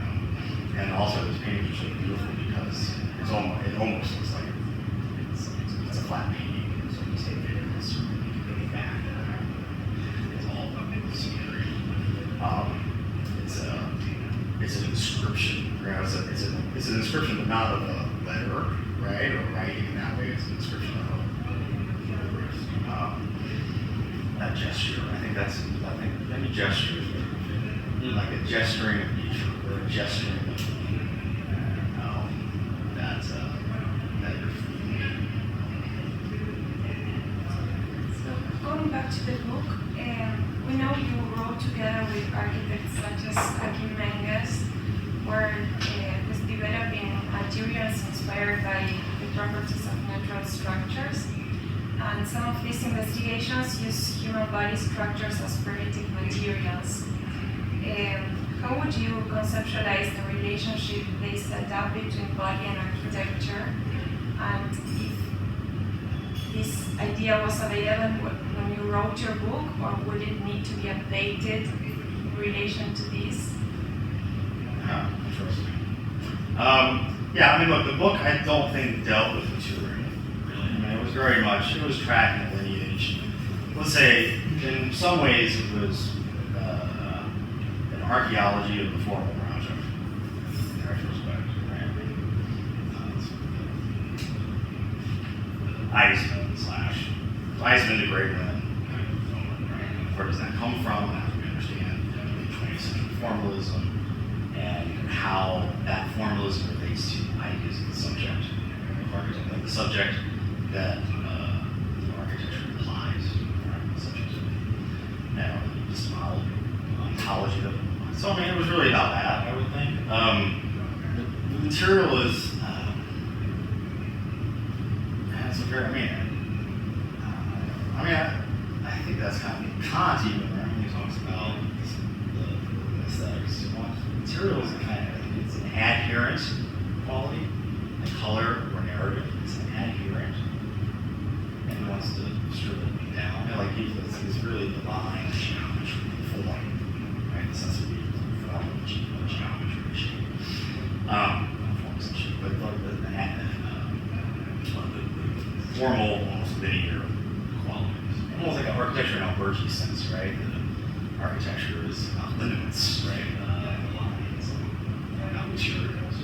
B: And also, this painting is so beautiful because it almost looks like it's a flat painting. So you take it and it's really back. It's all about scenery. It's an inscription. Right? It's an inscription, but not of a letter, right? Or writing in that way. It's an inscription of that gesture. I think any gesture is like a gesturing of nature or a gesturing of that you're feeling.
G: So going back to the book, we know you wrote together with architects such as Akim Menges, where was developing materials inspired by the properties of natural structures. And some of these investigations use human body structures as primitive materials. How would you conceptualize the relationship they set up between body and architecture? And if this idea was available when you wrote your book, or would it need to be updated in relation to this?
B: Interesting. Yeah, I mean, look, the book I don't think dealt with material. Really, I mean, it was tracking a lineage. Let's say, in some ways, it was an archaeology of the formal project. In retrospect, right? Eisman to Great Men, right? Where does that come from? How do we understand the 20th century formalism and how that formalism relates to ideas of the subject of architecture, like the subject that architecture implies, right? The subject of epistemology, ontology. So I mean, it was really about that, I would think. The material is, it's a very, I think that's kind of Kant even, right? When he talks about the aesthetics. Material is it's an adherent quality, like color or narrative. It's an adherent, and he wants to strip it down. And like it's really the line, the geometry, the form, right? The sense of the form of geometry, shape, forms and shape, but like the formal, almost linear qualities. Almost like an architecture in Alberti sense, right? The architecture is about limits, right? Lines, not materials.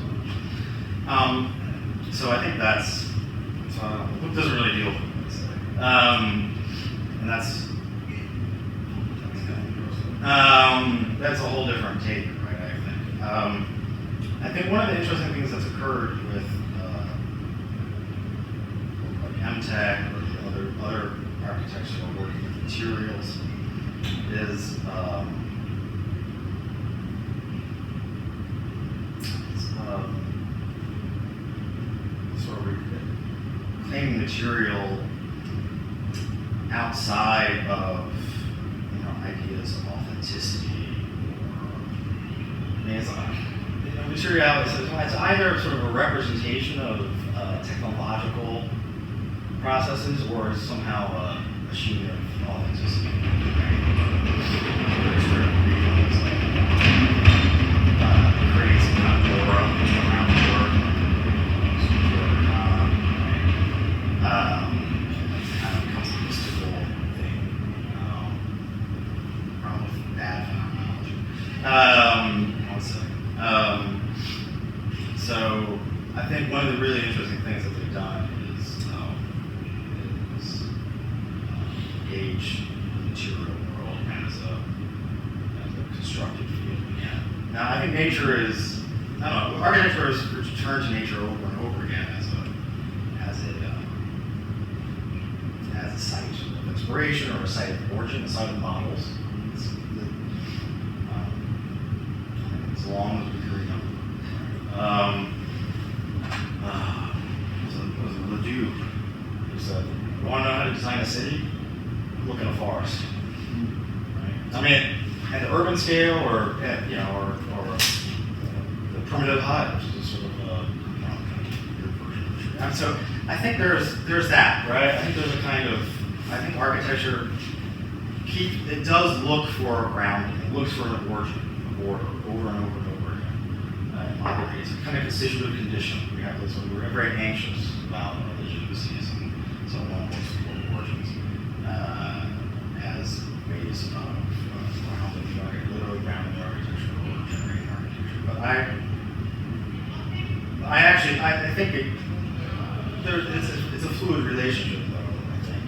B: So I think the book doesn't really deal with it. And that's a whole different take, right? I think one of the interesting things that's occurred with MTech or the other architects who are working with materials is sort of claiming material outside of ideas of authenticity. Materiality it's either sort of a representation of technological processes, or it's somehow a machine of authenticity. One second. So I think one of the really interesting things that they've done is gauge the material world as a constructed field again. Now I think nature is, I don't know, architecture has returned to nature over and over again as a site of inspiration or a site of origin, a site of models. As long as we agree on was it Ledoux who said, "You want to know how to design a city? Look in a forest." Right? I mean, at the urban scale, or or the primitive hut, which is sort of weird version. And so I think there's that, right? I think there's a kind of, I think architecture it does look for a grounding. It looks for an origin, a border, over and over and over again. It's a kind of constitutive condition. We have this, we're very anxious about our legitimacies and so on, multiple origins as ways of grounding the architecture, literally grounding the architecture or generating architecture. But I think it's a fluid relationship, though. I think.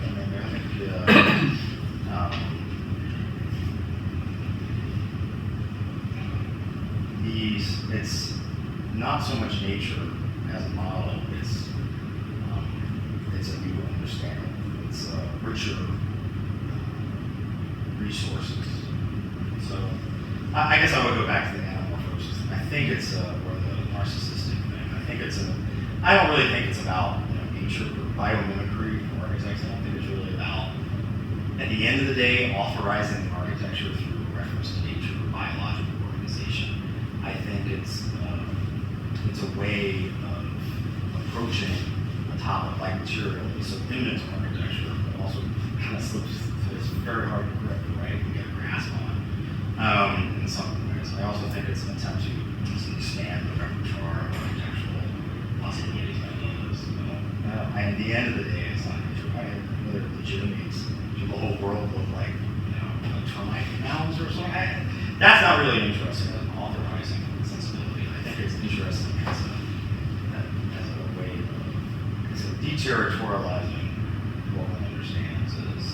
B: It's not so much nature as a model. It's a new understanding. It's richer resources. So I guess I would go back to the anamorphosis. I think it's or the narcissistic thing. I don't really think it's about nature or biomimicry for architects. I don't think it's really about, at the end of the day, authorizing architecture through reference to nature or biological organization. I think it's a way of approaching a topic like materially, so imminent architecture, but also kind of slips. It's very hard to grip, right? You get a grasp on in some ways. I also think it's an attempt to expand the repertoire of architectural possibilities and ideas. And at the end of the day, it's not whether it legitimates the whole world look like termite mounds or something. That's not really interesting as an authorizing sensibility. I think it's interesting as a way of, it's a deterritorializing what one understands as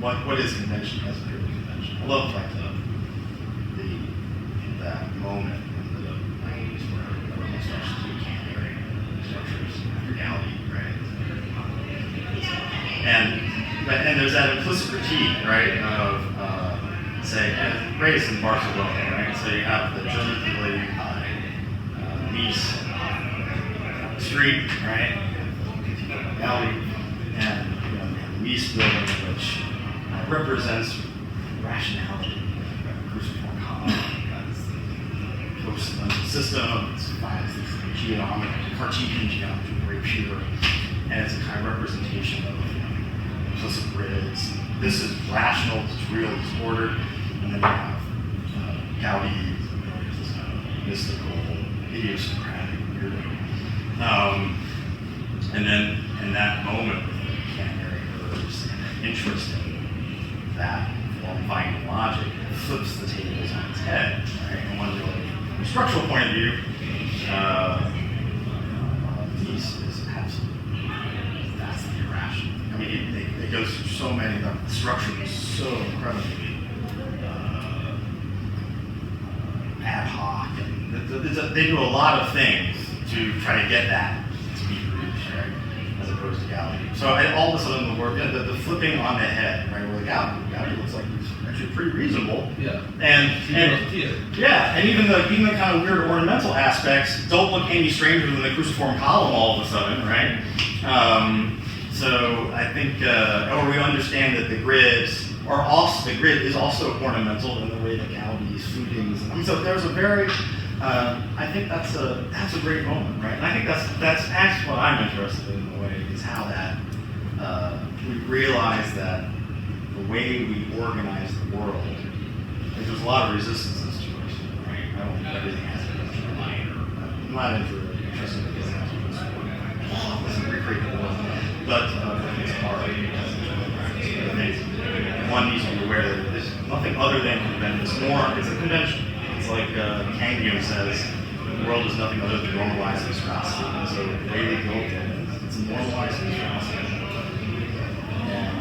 B: what is convention as purely convention. I love like that moment in the 90s where everyone starts to do cantilever structures in reality, right? And there's that implicit critique, right, of say, and greatest in Barcelona, right? So you have the German pavilion by Nice Street, right? Alley, and the Nice building, which represents rationality, cruciform column, close system, it's geometry, Cartesian geometry, very pure, and it's a kind of representation of implicit grids. This is rational, it's real, it's ordered, and then you have Gaudi, this kind of mystical, idiosyncratic, weirdo. And then in that moment with the canary curves and interest in that form-finding logic, it flips the tables on its head, right? And one really, from a structural point of view, these is absolutely, that's the irrational. I mean, it goes through so many, the structure is so incredibly ad hoc, and they do a lot of things to try to get that to be reached, right? As opposed to Gaudi. So all of a sudden the word, the flipping on the head, right? Where the Gaudi looks like it's actually pretty reasonable.
A: Yeah.
B: And even the kind of weird ornamental aspects don't look any stranger than the cruciform column all of a sudden, right? So I think, or we understand that the grid is also ornamental in the way that Gaudi's footings. So there's a very, I think that's a great moment, right? And I think that's what I'm interested in a way, is how that we realize that the way we organize the world, there's a lot of resistances to it, right? I don't think everything has to be underlined, or I'm not interested in getting out of this world. Let's recreate the world. But it's hard. I think one needs to be aware that this nothing other than convention. It's a convention. It's like Kangium says, the world is nothing other than normalized viscosity. And so the way they built it, it's a normalized viscosity. And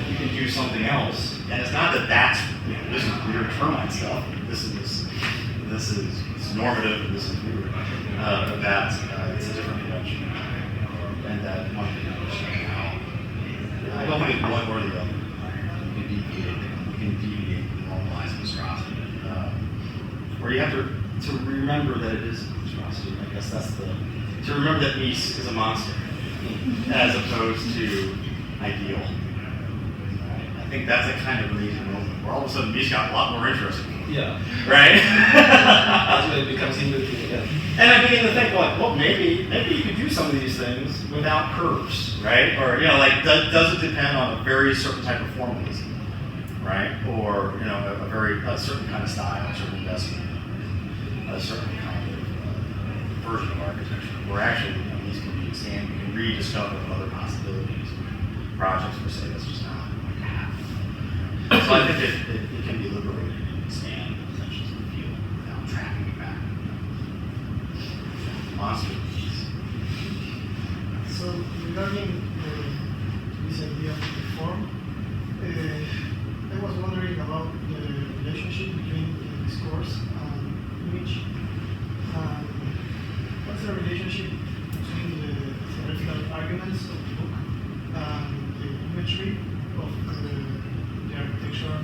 B: you can do something else. And it's not that this is weird termite stuff. This is normative, and this is weird. It's a different convention. And that one can understand how. I don't think it's one or the other. You can deviate and normalize viscosity. Or you have to remember that it is viscosity. I guess that's to remember that Mies is a monster as opposed to ideal. I think that's a kind of amazing moment where all of a sudden Mies got a lot more interesting.
A: Yeah.
B: Right?
A: That's when it becomes interesting again.
B: And I begin to think, like, well, maybe you could do some of these things without curves, right? Or, does it depend on a very certain type of formalism, right? Or, a certain kind of style, a certain investment, a certain kind of version of architecture, where actually, these can be expanded, you can rediscover other possibilities, projects per se, that's just not going to happen. So I think it can be liberating and expand the potentials of the field without trapping it back. Monster.
E: So regarding this idea of the form, I was wondering about the relationship between the discourse and image. What's the relationship between the theoretical arguments of the book and the imagery of the architecture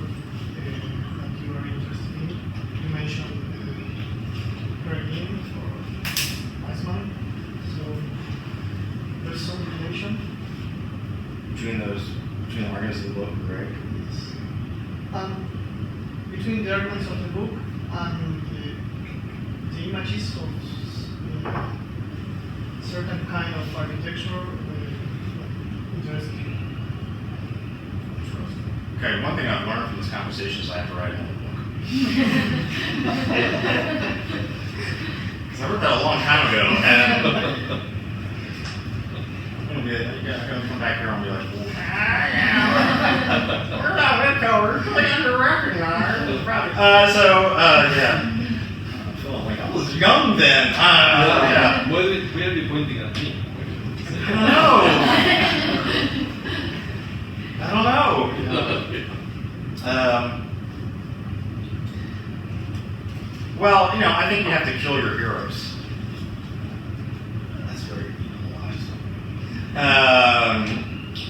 E: that you are interested in? You mentioned Berlin or Weissman, so there's some relation
B: Between the arguments of the book, right?
E: Between the arguments of the book and the images of certain kind of architecture interesting.
B: Okay, one thing I've learned from this conversation is I have to write another book. Because I wrote that a long time ago, and I'm gonna come back here and be like, we're not Whitco, we're really under-recognized. Yeah. I'm feeling like I was young then. Yeah.
A: Why are you pointing at me?
B: I don't know. Well, I think you have to kill your heroes. That's very penalized.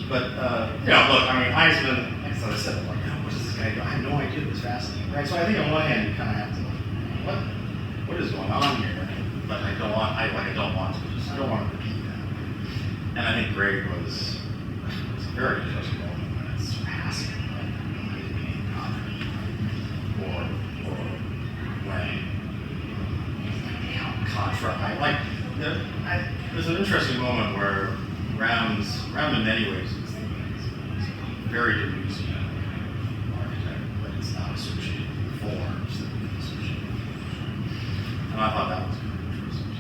B: Look, Eisman, as I said, I'm like, what does this guy do? I have no idea. It was fascinating, right? So I think on one hand, you kind of have to, what is going on here? But I don't want to repeat that. And I think Greg was a very interesting moment when it's surpassing, right? Or when there's an interesting moment where Round in many ways is very Debussyan architect, but it's not associated with forms that we associate with forms. And I thought that was very interesting.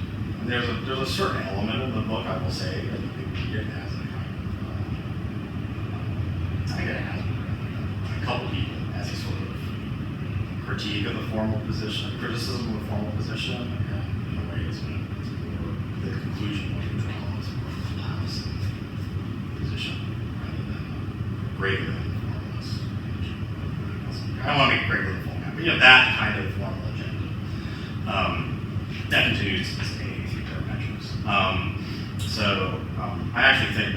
B: And there's a certain element in the book, I will say, that it has a kind of, I think it has a couple people as a sort of critique of the formal position, criticism of the formal position, and in a way it's the conclusion what you draw is more of a policy position rather than greater than formalist. I don't want to make greater than formal, but that kind of formal agenda. That continues to this day through their measures. I actually think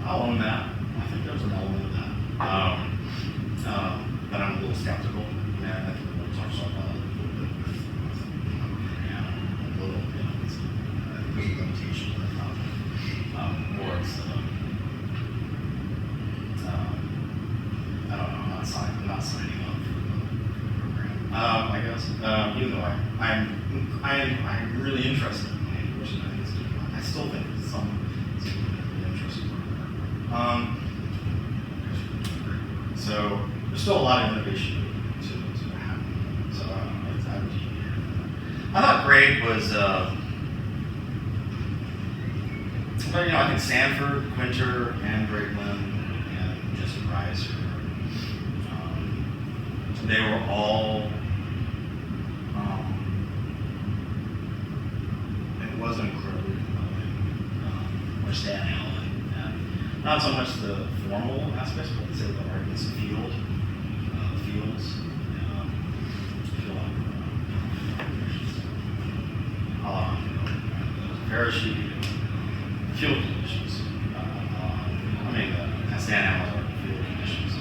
B: I'll own that. I think there's an element of that. But I'm a little skeptical. And I think we'll talk about it a little bit with a little, there's a limitation to that project. Or it's, I don't know, I'm not signing up for the program. I guess. Even though I'm really interested in the university, I still think it's something really interesting. So there's still a lot of innovation to happen. So I would keep hearing that. I thought Greg was, I think Sanford, Quinter, and Greg Lynn, and Jesse Rice are they were all, it wasn't incredibly compelling or stand out. Not so much the formal aspects, but let's say the arguments of fields. Parachute, field conditions. Stand out are field conditions.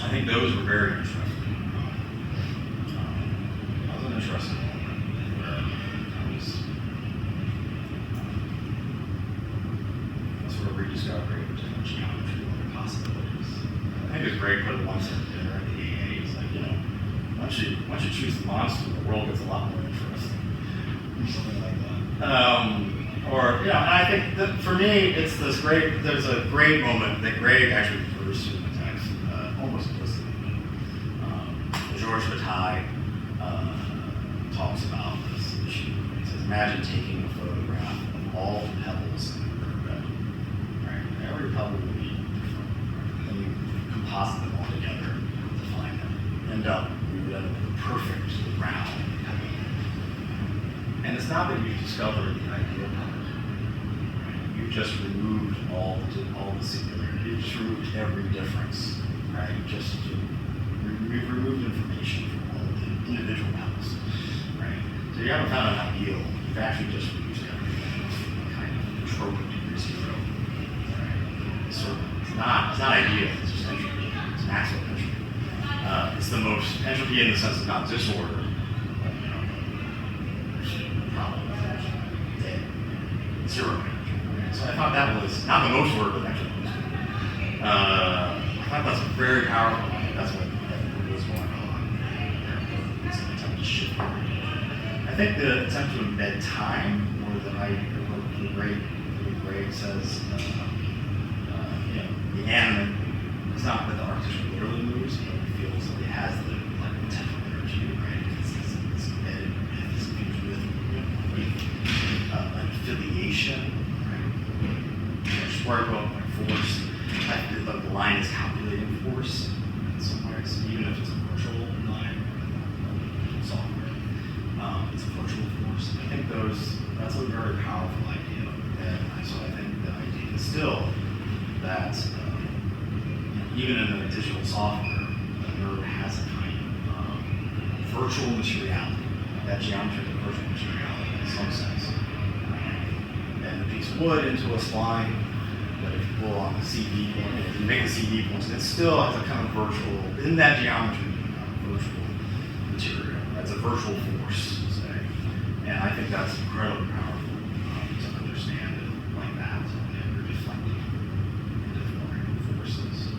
B: I think those were very interesting. That was an interesting moment where I was sort of rediscovering different geometry and other possibilities. I think it's great for the one set there at the EAEU. It's like, once you choose the monster, the world gets a lot more interesting. Something like that. And I think that for me, it's this great, there's a great moment that Greg actually refers to in the text, almost implicitly. Georges Bataille talks about this issue. He says, imagine taking a photograph of all the pebbles in the riverbed. Right? Every pebble will be different. Right? Then you composite them all together to find them. We would end up with a perfect round pebble. And it's not that you've discovered the ideal pebble. You've just removed all the singularity. You've just removed every difference, right? We've removed information from all of the individual pebbles, right? So you haven't found an ideal. You've actually just reduced everything kind of trope of degree zero, right? It's not ideal. It's just entropy. It's Maxwell entropy. It's the most entropy in the sense of not disorder. Zero. So I thought that was not the most word, but actually the most word. I thought that's very powerful. I think that's what was going on. It's an attempt to shift. I think the attempt to embed time, or the great says, the animate. It's not that the architecture literally moves, but it feels like it has the potential energy, right? It's embedded, it's infused with affiliation, right? Square root force. The line is calculating force in some ways, even if it's a virtual line, software. It's a virtual force. I think that's a very powerful idea. And so I think the idea is still that even in the digital software, the node has a kind of virtual materiality. That geometry is a virtual materiality in some sense. And the piece of wood into a spline, but if you pull on the CD point, if you make the CD points, it still has a kind of virtual, in that geometry, virtual material. That's a virtual force, say. And I think that's incredibly powerful to understand it like that, and reflecting deforming forces.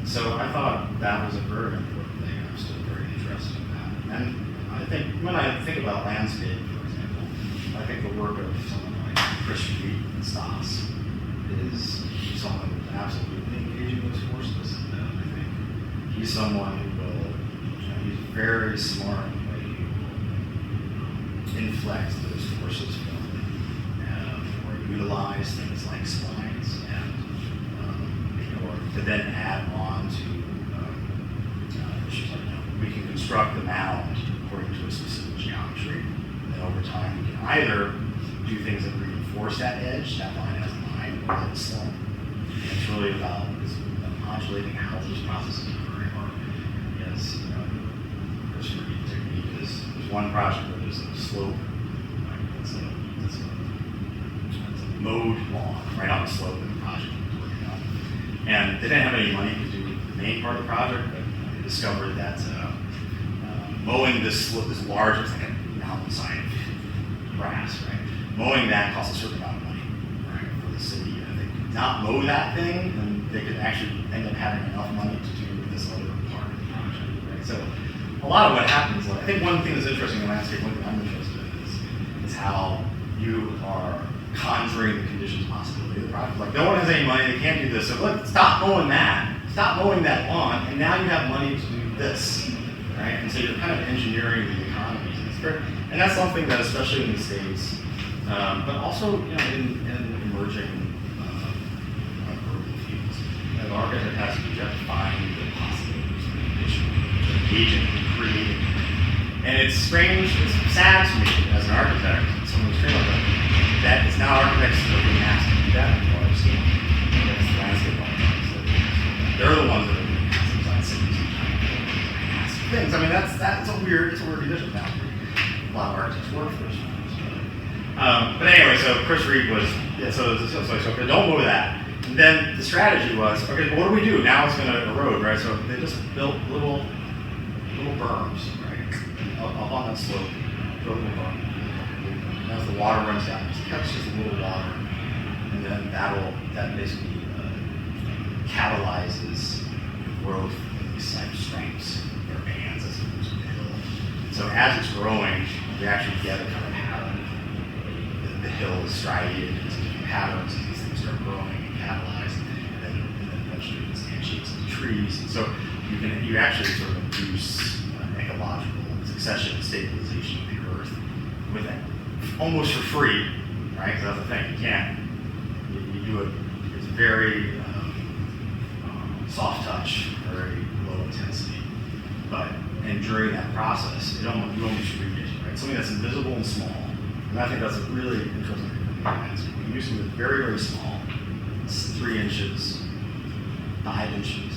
B: So I thought that was a very important thing. I'm still very interested in that. And I think when I think about landscape, for example, I think the work of someone like Chris Reed and Stas is someone who's absolutely engaging those forces. And I think he's someone who will, he's very smart in the way he will inflect those forces from or utilize things like splines and or to then add on to issues like we can construct the mound according to a specific geometry, and over time we can either do things that reinforce that edge, that line has a line, or let it slow. And it's really about modulating how those processes are occurring. Or yes, Chris Reed technique is there's one project where there's a slope, right? It's a mowed lawn right on the slope of the project was working on. And they didn't have any money to do the main part of the project, but they discovered that mowing this slope, this large, it's like a mountainside of grass, right? Mowing that costs a certain amount of money, right, for the city. And if they could not mow that thing, then they could actually end up having enough money to do this other part of the project, right? So a lot of what happens, like, I think one thing that's interesting in landscape, one thing I'm interested in is how you are conjuring the conditions possibility of the project. Like, no one has any money, they can't do this, so look, stop mowing that lawn, and now you have money to do this, right? And so you're kind of engineering the economies. And that's something that, especially in the States, but also in emerging urban fields, an architect has to find the possibilities of the condition. engaging and creating. And it's strange, it's sad to me as an architect, someone who's trained like that it's now architects that are being asked to do that on a large scale. It's the landscape architects. They're the ones that are being asked to design cities and massive things. I mean, that's a weird condition now. A lot of architects work for us. But anyway, so Chris Reed was, so don't go with that. And then the strategy was, okay, but what do we do? Now it's going to erode, right? So they just built little berms, right? Up on that slope, built a berm. And as the water runs down, just catches a little water. And then that basically catalyzes the growth of these type of streams or bands as it moves up the hill. So as it's growing, we actually get a kind of pattern. The hill is striated into different patterns as these things start growing and catalyze, and then eventually it instantiates into trees. And so you actually sort of induce ecological succession and stabilization of the earth with that almost for free, right? Because that's the thing, you can't. You do it. It's very soft touch, very low intensity, and during that process, you almost read it, right? Something that's invisible and small. And I think that's a really interesting thing for landscape. You do something that's very, very small. It's 3 inches, 5 inches,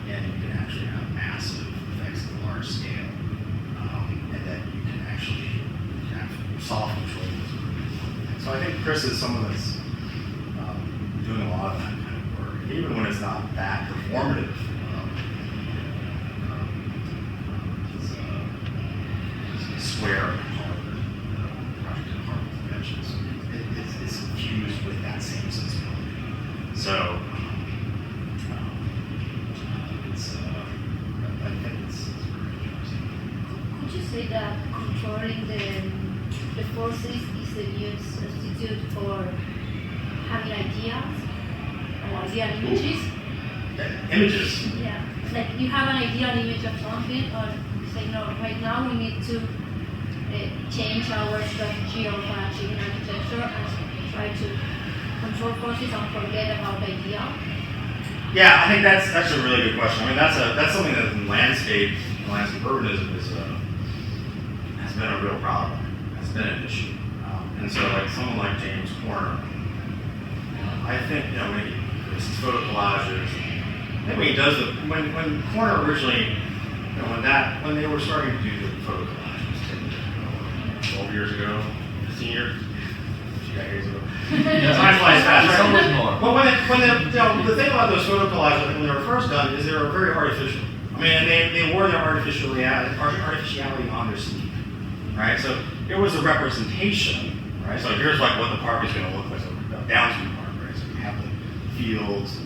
B: and you can actually have massive effects at a large scale. And then you can actually have soft control. So I think Chris is someone that's doing a lot of that kind of work, even when it's not that performative. Square it's infused with that same sensibility. So I think it's very interesting.
F: Could you say that controlling the forces is a good substitute for having ideas or ideal images?
B: Images?
F: Yeah. Like you have an ideal image of something, or say, no, right now we need to change our strategy of achieving architecture and try to control forces and forget about the idea?
B: Yeah, I think that's a really good question. I mean, that's something that in landscape urbanism has been a real problem. Has been an issue. And so, like someone like James Corner, I think maybe there's these photo collages. I think when he does when Corner originally, when they were starting to do the photo collages. 12 years ago, 15 years, decades ago. Time flies fast.
A: So much more.
B: Well, the thing about those photo collages, when they were first done, is they were very artificial. I mean, they wore their artificiality on their sleeve, right? So it was a representation, right? So here's like what the park is going to look like. So downstream park, right? So you have the fields,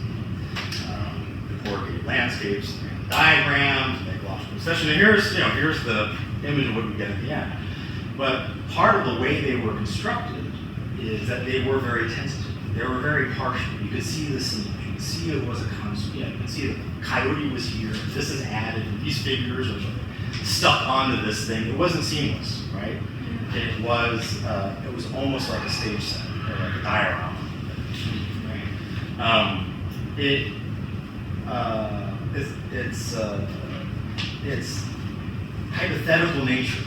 B: the corrugated landscapes, diagrams, and ecological concession. And here's the image of what we get at the end. But part of the way they were constructed is that they were very tentative. They were very partial. You could see the scene. You could see it was a construct. You could see the coyote was here. This is added. These figures are stuck onto this thing. It wasn't seamless, right? It was almost like a stage set or like a diorama. Right? It's hypothetical nature.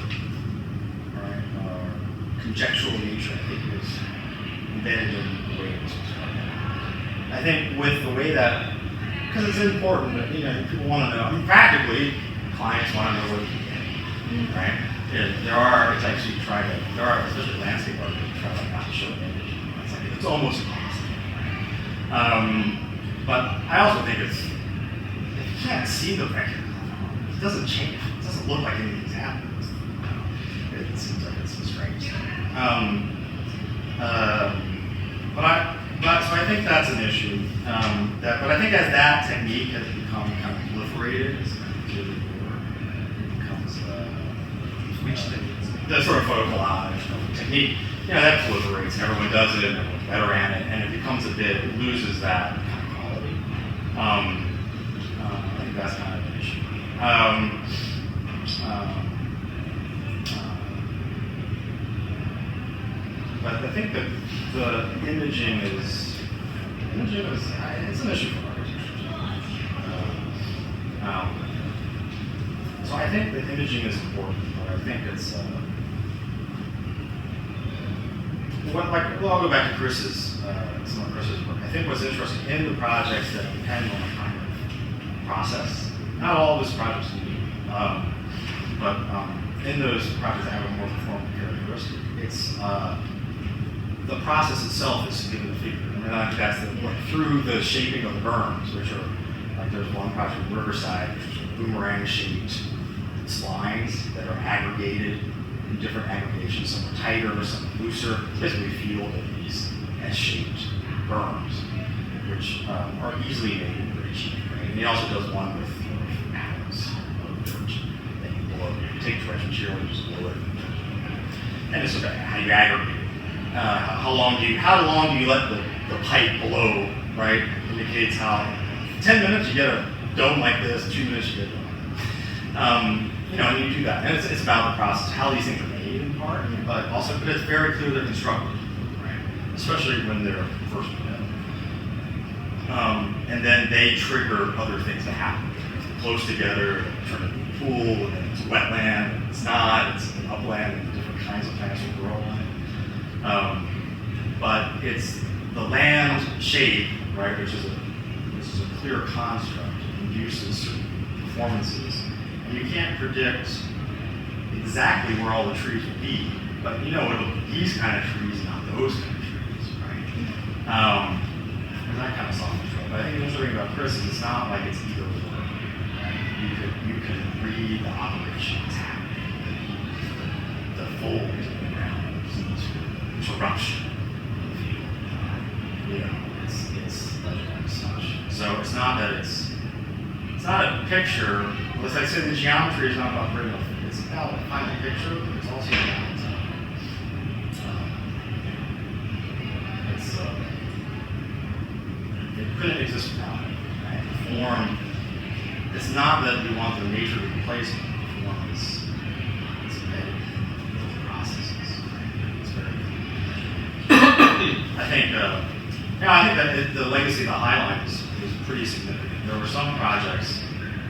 B: Conjectural nature, I think, is embedded in the way it was described. I think with the way that, because it's important that people want to know. I mean, practically, clients want to know what you're getting, right? There are architects who especially landscape architects, who try not to show an image. It's almost impossible. Right? But I also think if you can't see the vector, it doesn't change. It doesn't look like anything's happening. It seems like it's some strange thing. So I think that's an issue. But I think as that technique has become kind of proliferated, it becomes the sort of photo collage technique. That proliferates and everyone does it and everyone's better at it, and it loses that kind of quality. I think that's kind of an issue. But I think that the imaging is it's an issue for architecture. think the imaging is important, but I think it's I'll go back to Chris's some of Chris's work. I think what's interesting in the projects that depend on the kind of process. Not all of his projects do, but in those projects that have a more performant characteristic, it's the process itself is given the figure. And I think that's through the shaping of the berms, which are like there's one project in Riverside, which is boomerang-shaped splines that are aggregated in different aggregations. Some are tighter, some are looser. Basically, field of these S-shaped berms, which are easily made and very cheap. Right? And he also does one with atoms of dirt that you blow. You take dredge material and just blow it. And it's about how you aggregate it. How long do you let the pipe blow, right? Indicates how 10 minutes you get a dome like this, 2 minutes you get a dome like that. And you do that. And it's about the process, how these things are made in part, but it's very clear they're constructed, right? Especially when they're first put in. And then they trigger other things that happen. It's close together, turn into a pool, and then it's wetland, and it's not, it's an upland, and different kinds of plants will grow on it. But it's the land shape, right, which is a clear construct, induces certain performances. And you can't predict exactly where all the trees will be, but it'll be these kind of trees, not those kind of trees, right? And that kind of solves the trouble. But I think the interesting thing about Chris is it's not like it's either or, right? You can read the operations happening, the fold in the ground, the interruption in the field. It's legible as such. So it's not that it's not a picture. As I said, the geometry is not about bringing up. It's about finding a picture, but it's also about it couldn't exist without it. Right? The form. It's not that we want the nature to replace it. The form is embedded in those processes. Right? It's very. I think that the legacy of the High Line is pretty significant. There were some projects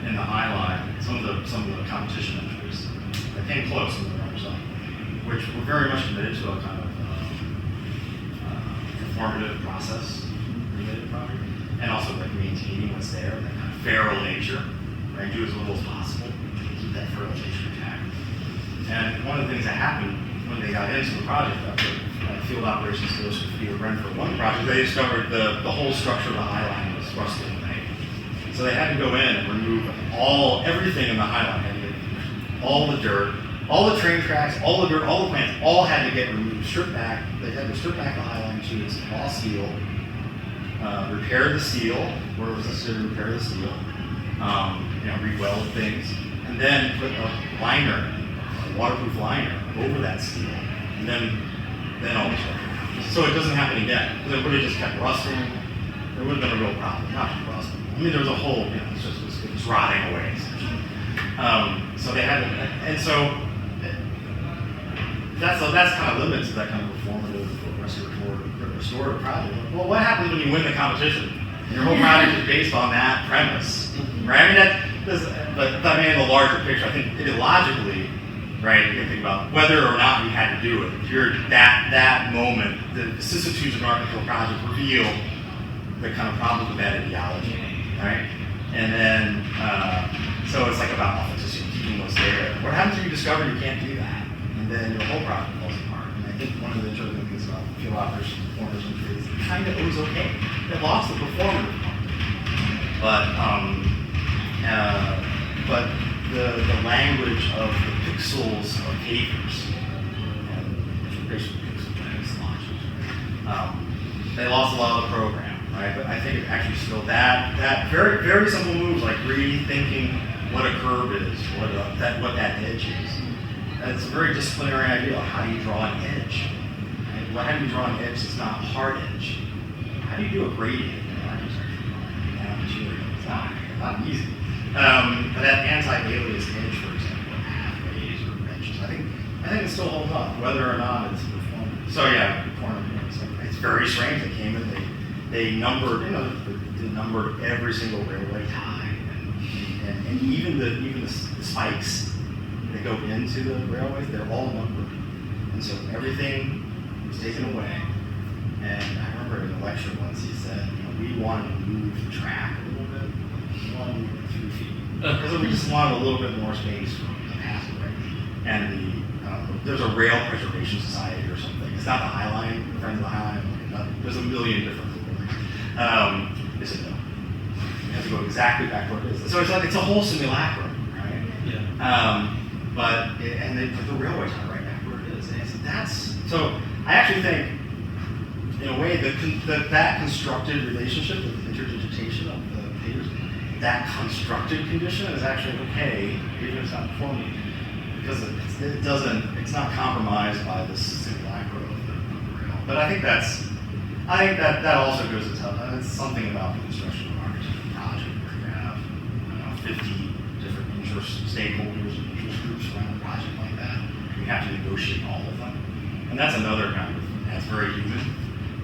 B: in the High Line, some of the competition entries that came close in the runners up, which were very much committed to a kind of informative process related project, and also like maintaining what's there, that kind of feral nature, right? Do as little as possible to keep that feral nature intact. And one of the things that happened when they got into the project after field operations goes to Peter Brentford one project, they discovered the whole structure of the High Line was rusted and naked. So they had to go in and remove everything in the High Line, all the dirt, all the train tracks, all the dirt, all the plants, all had to get removed, stripped back. They had to strip back the High Line to its raw steel, repair the steel where it was necessary to repair the steel, re-weld things, and then put a liner, a waterproof liner over that steel, and then all the structure happens. So it doesn't happen again. Because it would have just kept rusting. There would have been a real problem. Not just rusting. I mean, there was a whole, it was rotting away, essentially. So they had to, and so that's kind of limits to that kind of performative or restorative project. Well, what happens when you win the competition? Your whole project is based on that premise, right? I mean, in the larger picture, I think ideologically, right, you can think about whether or not you had to do it. If you're that moment, the vicissitudes of an architectural project reveal the kind of problems with that ideology, right? And then, so it's like about authenticity, keeping what's there. What happens if you discover you can't do that? And then your whole project falls apart. And I think one of the interesting things about field operations performers is it kind of was okay. It lost the performative part. But the language of the pixels of pavers and basically pixel launches, they lost a lot of the program, right? But I think it actually still that very very simple moves like rethinking what a curve is, what that edge is. It's a very disciplinary idea. How do you draw an edge? Right? Well, how do you draw an edge that's not a hard edge? How do you do a gradient in architecture? Not easy. But that anti-alias edge, for example, halfways or edges, I think it still holds up, whether or not it's performant. So yeah, it's very strange. They came in, they numbered, they numbered every single railway tie, and even the spikes that go into the railways, they're all numbered. And so everything was taken away. And I remember in a lecture once he said, we wanted to move the track a little bit. We wanted to move it 3 feet. Because we just wanted a little bit more space for the passageway. And there's a rail preservation society or something. It's not the High Line, the Friends of the High Line. There's a million different things. They said no. You have to go exactly back where it is. So it's like it's a whole simulacrum, right?
A: Yeah.
B: And they put the railway tie right back where it is. And so I actually think, in a way, that constructed relationship with the interdigitation of the pavers, that constructed condition is actually okay, even if it's not performing, because it's not compromised by this simulacrum of the rail. But I think that also goes to tell, it's something about the construction of an architecture project where you have 50 different stakeholders and interest groups around a project like that. You have to negotiate all of them. And that's another that's very human,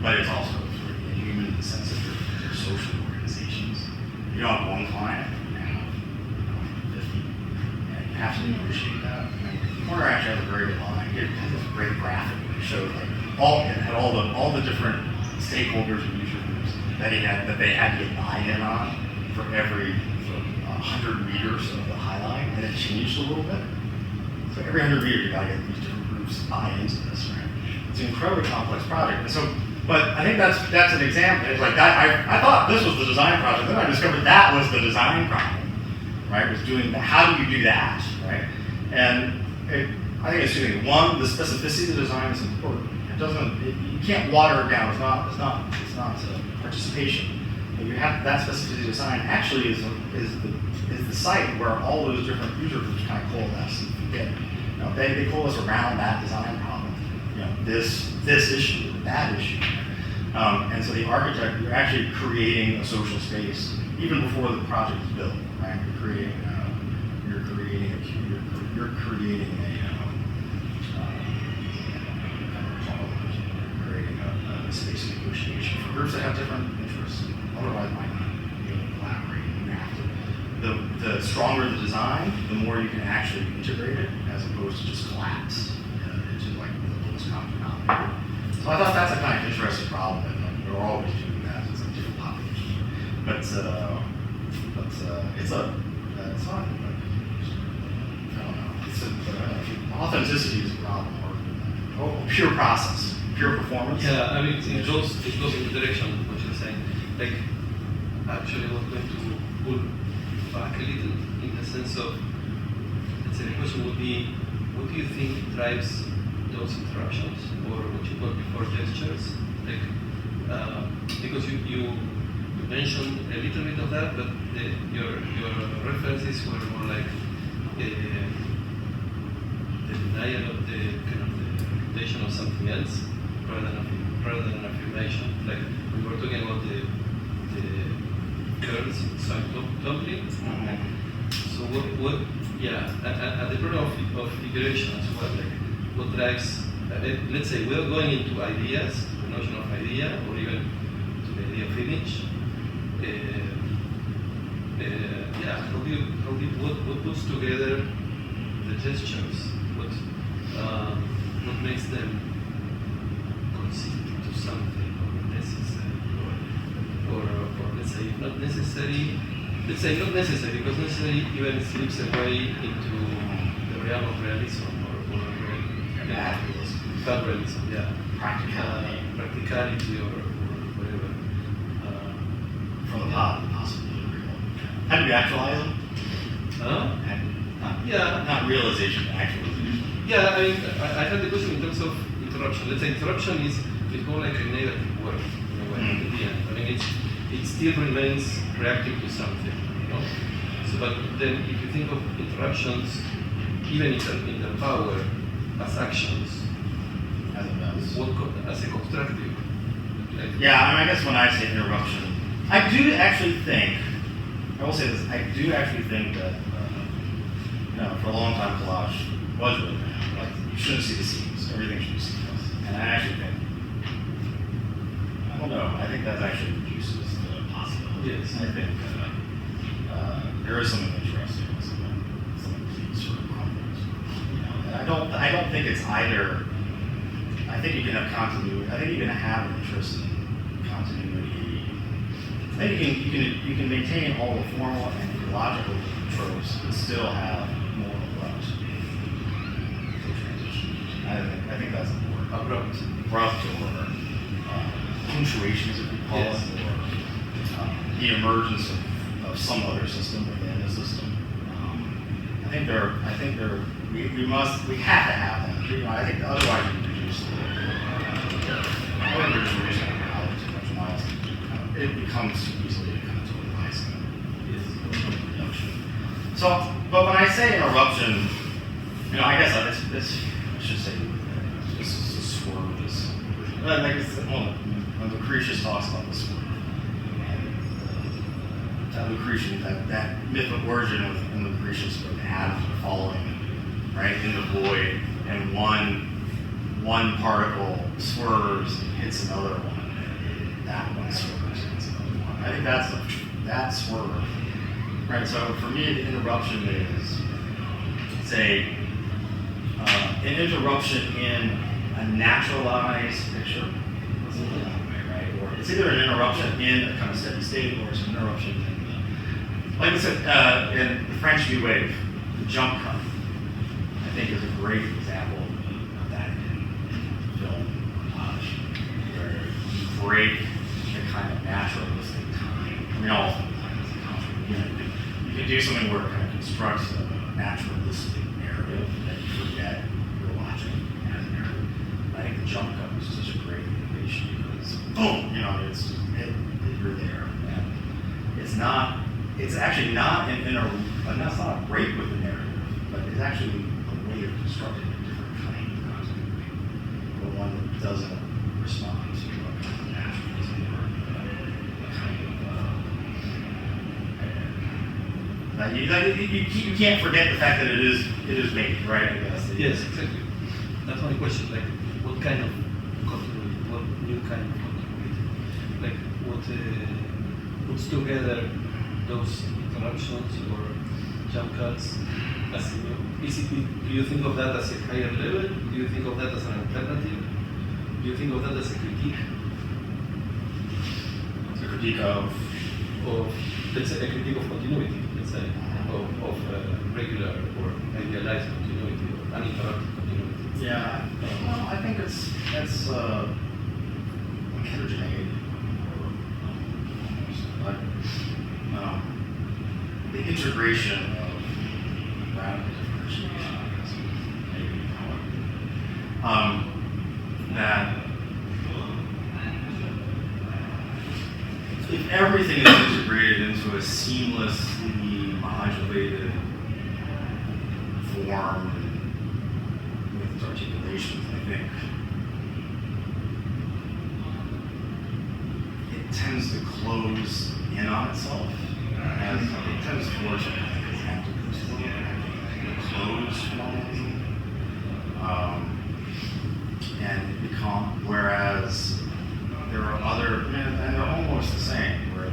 B: but it's also sort of inhuman in the sense that they're social organizations. You don't have one client, you have 50, and you have to negotiate that. And Corner actually has a very good line. It has this great graphic where it showed like all the different stakeholders and user groups that they had to get buy-in on for every 100 meters of the High Line, and it changed a little bit. So every 100 meters, you got to get these different groups buy into this, right? It's an incredibly complex project. And so, but I think that's an example. It's like I thought this was the design project, then I discovered that was the design problem, right? Was doing how do you do that, right? And I think it's two things. One, the specificity of the design is important. You can't water it down. It's not participation. But you have that specificity of design actually is the site where all those different user groups kind of coalesce and get. They coalesce around that design problem. This issue, that issue. And so the architect, you're actually creating a social space even before the project is built, right? You're creating a space of negotiation for groups that have different interests. Otherwise, might not be able to collaborate. You have to. The stronger the design, the more you can actually integrate it, as opposed to just collapse into like the lowest common denominator. So I thought that's a kind of interesting problem, and we're always doing that. It's a different population, but it's fun. I don't know. Authenticity is a problem, or pure process, pure performance.
A: Yeah, I mean it goes in the direction of what you're saying. Like actually, I was going to pull back a little in the sense of, let's say the question would be, what do you think drives those interruptions, or what you call before gestures? Like, because you mentioned a little bit of that, but your references were more like the denial of the kind of the reputation of something else rather than affirmation. Like we were talking about the curves, tumbling. So what? Yeah, and the problem of iteration as well. Like what drives? Let's say we're going into ideas, the notion of idea, or even to the idea of image. What puts together the gestures? What makes them consistent to something, or necessary, or let's say not necessary. Let's say not necessary, because necessary even slips away into the realm of realism or realism, yeah. Practicality or whatever.
B: From the possibility. How do you actualize them? Not realization, actualization.
A: Yeah, I had the question in terms of interruption. Let's say interruption is more like a negative word in a way at the end. I mean, it still remains reacting to something, So, but then if you think of interruptions, even in their power as actions, as a constructive.
B: Yeah, I guess when I say interruption, I do actually think, I will say this, I do actually think that, for a long time collage was really bad. Like, you shouldn't see the seams, everything should be seamless. And I actually think, I don't know, I think that actually reduces the possibilities. I think there is something interesting with some of these sort of problems. don't think it's either. I think you can have continuity. I think you can have an interest in continuity. I think you can maintain all the formal and ecological tropes and still have more abrupt transition. I think that's important. Abrupt or punctuations, if you call it, or the emergence of some other system within a system. I think we have to have that. You know, I think otherwise we reduce too much miles. It becomes easily kind of totally notion. So, but when I say interruption, you know, I guess I should say this is a swerve. Like when Lucretius talks about the swerve, that Lucretian, that myth of origin in Lucretius, where the atoms are following, right, in the void, and one particle swerves and hits another one. That one swerves and hits another one. I think that swerve, right? So for me, the interruption is, say, an interruption in a naturalized picture, right? Or it's either an interruption in a kind of steady state, or it's an interruption in, like I said, in the French New Wave, the jump cut, I think is a great example of that in film, where you break the kind of naturalistic time. I mean, all films you can do something where it kind of constructs a naturalistic narrative that you forget you're watching as a narrative. I think the jump cut was such a great innovation because boom, you know, you're there. And it's actually not that's not a break with the narrative, but it's actually a way of constructing a different kind of continuity, but one that doesn't respond to a kind of naturalism or a kind of you can't forget the fact that it is made, right? I guess.
A: Yes, exactly. That's my question. Like, what kind of continuity? What new kind of continuity? Like, what puts together those interruptions or jump cuts as new? Do you think of that as a higher level? Do you think of that as an alternative? Do you think of that as a critique?
B: It's a critique of
A: let's say, a critique of continuity, let's say, of regular or idealized continuity or uninterrupted continuity.
B: Yeah, well, I think that's heterogeneity. The integration of radical differentiation, I guess, maybe that if everything is integrated into a seamlessly modulated form with its articulations, I think it tends to close in on itself. As it tends towards a closed phenomenon, and it becomes, whereas there are other, and they're almost the same, where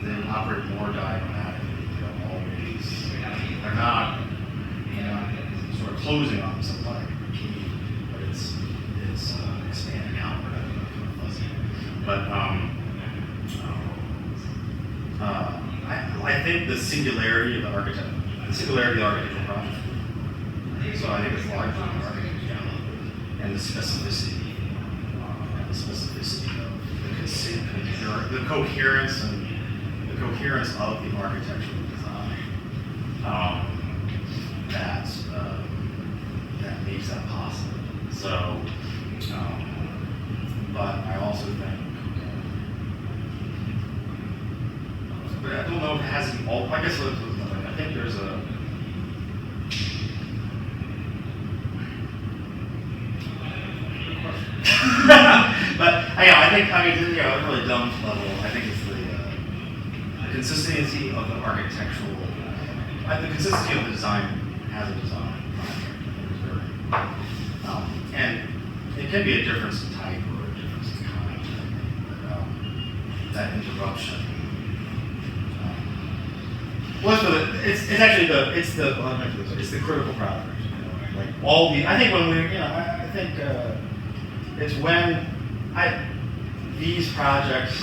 B: they operate more diagrammatically. They're not sort of closing on something like a key, but it's expanding outward. But I think the singularity of the architectural project. So I think it's largely the architecture and the specificity of the coherence of the architectural design that makes that possible. So, but I also think. But I don't know if it has all. I guess I think there's a. But I think at a really dumb level, I think it's the consistency of the architectural. The consistency of the design as a design. And it can be a difference in type or a difference in kind. But, that interruption. Well, it's actually it's the critical project. Like all the, I think when we, I think it's when these projects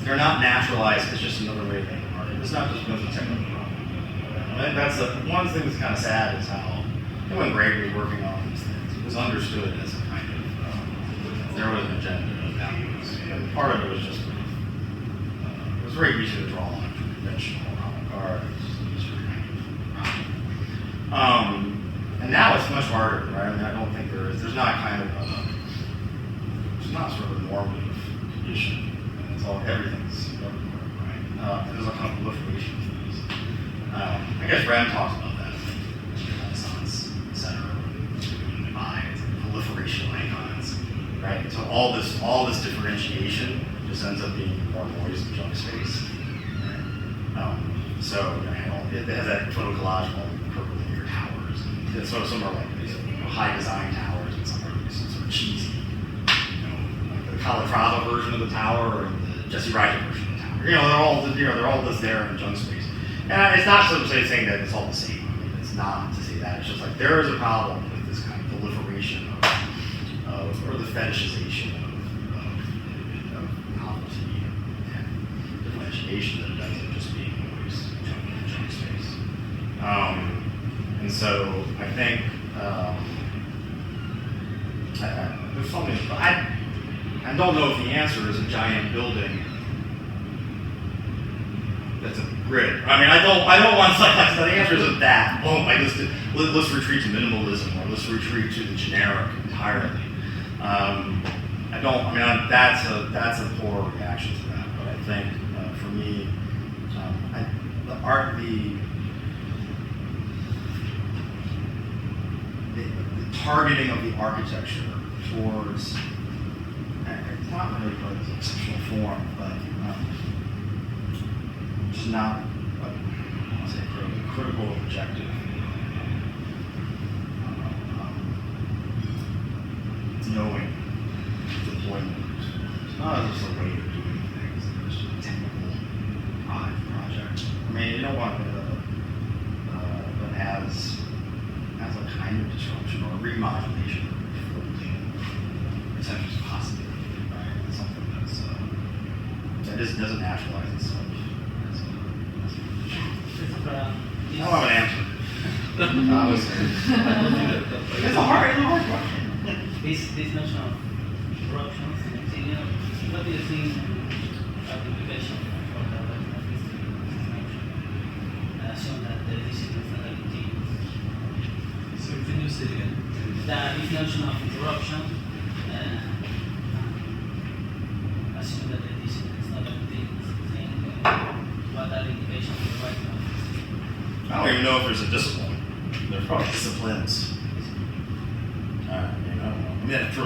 B: they're not naturalized. It's just another way of thinking about it. It's not just because it's technical problem. I think that's one thing that's kind of sad is how when Greg was working on these things, it was understood as a kind of there was an agenda of values, and part of it was just it was very easy to draw on conventional avant-garde. And now it's much harder, right? I mean, I don't think there's not kind of there's not sort of a normative condition. It's all, everything's everywhere, right? There's a kind of proliferation of things. I guess Rem talks about that. Renaissance Center, by proliferation of icons, right? So all this differentiation just ends up being more noise and junk space. Right? So it has that photo collage called purple linear towers. And so some are like these high design towers, and some are these sort of cheesy, like the Calatrava version of the tower or the Jesse Ryder version of the tower. They're all just there in junk space. And it's not so to say saying that it's all the same. I mean, it's not to say that. It's just like there is a problem with this kind of proliferation or the fetishization of novelty and differentiation that ends up just being noise, junk space. And so I think there's something. I don't know if the answer is a giant building that's a grid. I mean, I don't want to. The answer isn't that. Well, let's retreat to minimalism, or let's retreat to the generic entirely. That's a poor reaction to that. But I think for me, the targeting of the architecture towards it's not really part of the exceptional form, but just not a critical objective. It's knowing deployment. It's not just a way of doing things. It's just a technical project. I mean, you don't want but as a kind of disruption or remodulation of floating potential possibility, right? It's something that doesn't naturalize itself. I don't have an answer. It's a hard question.
D: This notion of corruptions in Argentina, what do you think are the implications for the development of this notion? I assume that the disciplines that are continuous.
A: So can you say it again?
D: This notion of corruption, assume that the discipline is not a continuous thing. What are the implications for the right now?
B: I don't even know if there's a discipline. There's probably disciplines. I don't know. I mean, that's true. I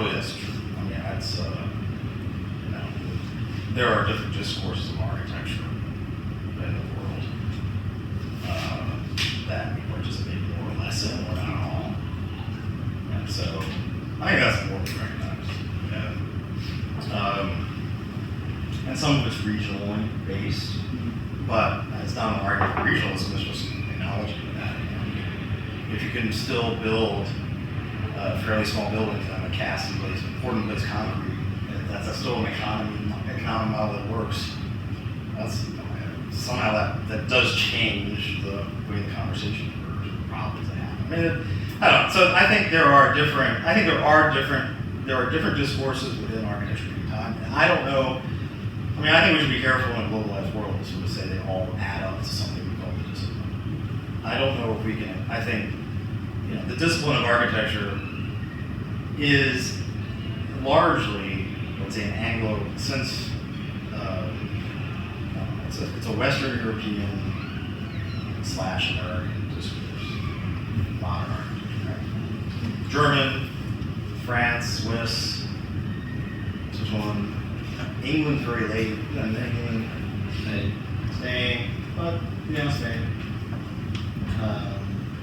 B: mean, that's, there are different discourses of architecture in the world that we participate more or less in, or not at all. And so, I think that's important to recognize. And some of it's regionally based, but it's not an argument for regionalism, it's just an analogy to that. If you can still build fairly small buildings on a cast in place, important as concrete, that's still an economic model that works. That's somehow that does change the way the conversation occurs, the problems that happen. I mean, I don't know. So I think there are different discourses within architecture at the time. And I don't know. I mean, I think we should be careful in a globalized world to sort of say they all add up to something we call the discipline. I don't know if we can. I think the discipline of architecture is largely, let's say, an Anglo since it's a Western European / American discourse, modern architecture. Right? German, France, Swiss, Switzerland, England's very late, and England, Spain, but Spain,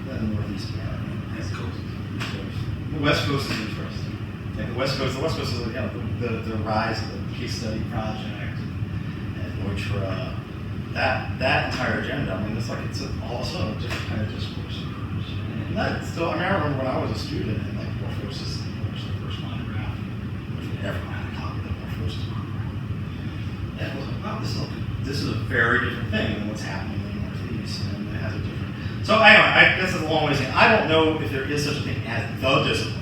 B: then Northeast America.
A: West Coast.
B: The West Coast is interesting. Like the West Coast is the rise of the case study project, and which that entire agenda, I mean, it's like it's all of a sudden a different kind of discourse. And that still, I mean, I remember when I was a student and like morphosis was the first monograph, which we never had a copy of the morphosis monograph. And it was like, wow, this is a very different thing than what's happening in the Northeast, and it has a different. So anyway, this is a long way of saying I don't know if there is such a thing as the discipline.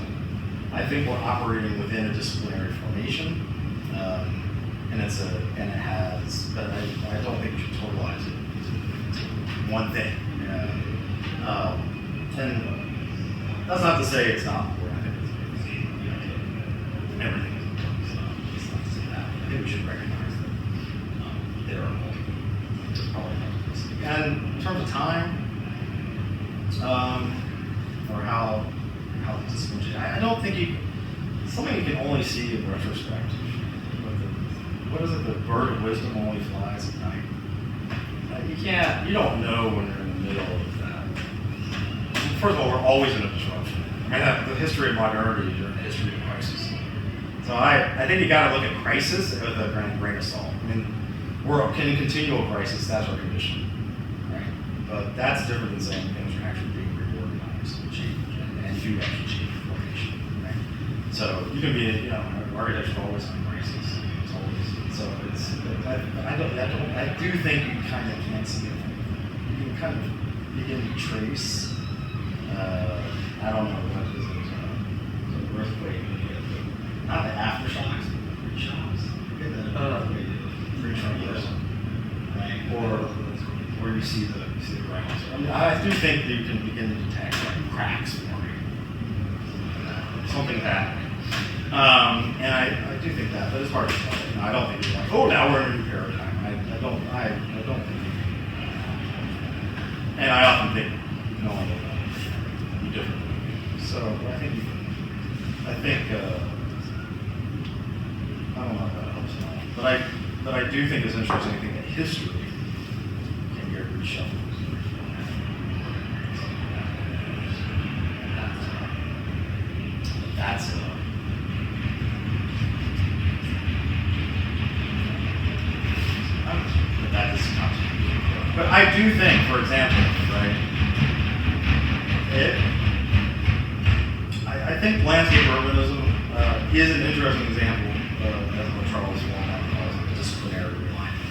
B: I think we're operating within a disciplinary formation, and it has, but I don't think you should totalize it into one thing. And that's not to say it's not important. I think everything is important. So it's not to say that. I think we should recognize that there are probably multiplicity. And in terms of time, or how the discipline changes, I don't think something you can only see in retrospect. What is it? The bird of wisdom only flies at night. You don't know when you're in the middle of that. First of all, we're always in a disruption. I mean, the history of modernity is a history of crisis. So I think you got to look at crisis with a grain of salt. I mean, we're in continual crisis. That's our condition, right? But that's different than saying things are actually being reorganized and changed, and do actually change formation, right? So you can be, architecture is always in crisis. It's always. So I do think you kind of can see it. You can kind of begin to trace. I don't know what it is. An earthquake. Not the aftershocks, but the pre-shocks. Pre-shocks, right? Or you see the ground. I mean, I do think that you can begin to detect like cracks forming. Something happening. And I do think that, but it's hard to tell. I don't think you're like, oh, now we're in a new paradigm. I don't think. And I often think no one will be different. So I think I don't know if that helps at all. But I do think it's interesting. I think that history can get reshuffled. That's but I do think, for example, right? I think landscape urbanism is an interesting example of what Charles Walnut calls a disciplinary realignment.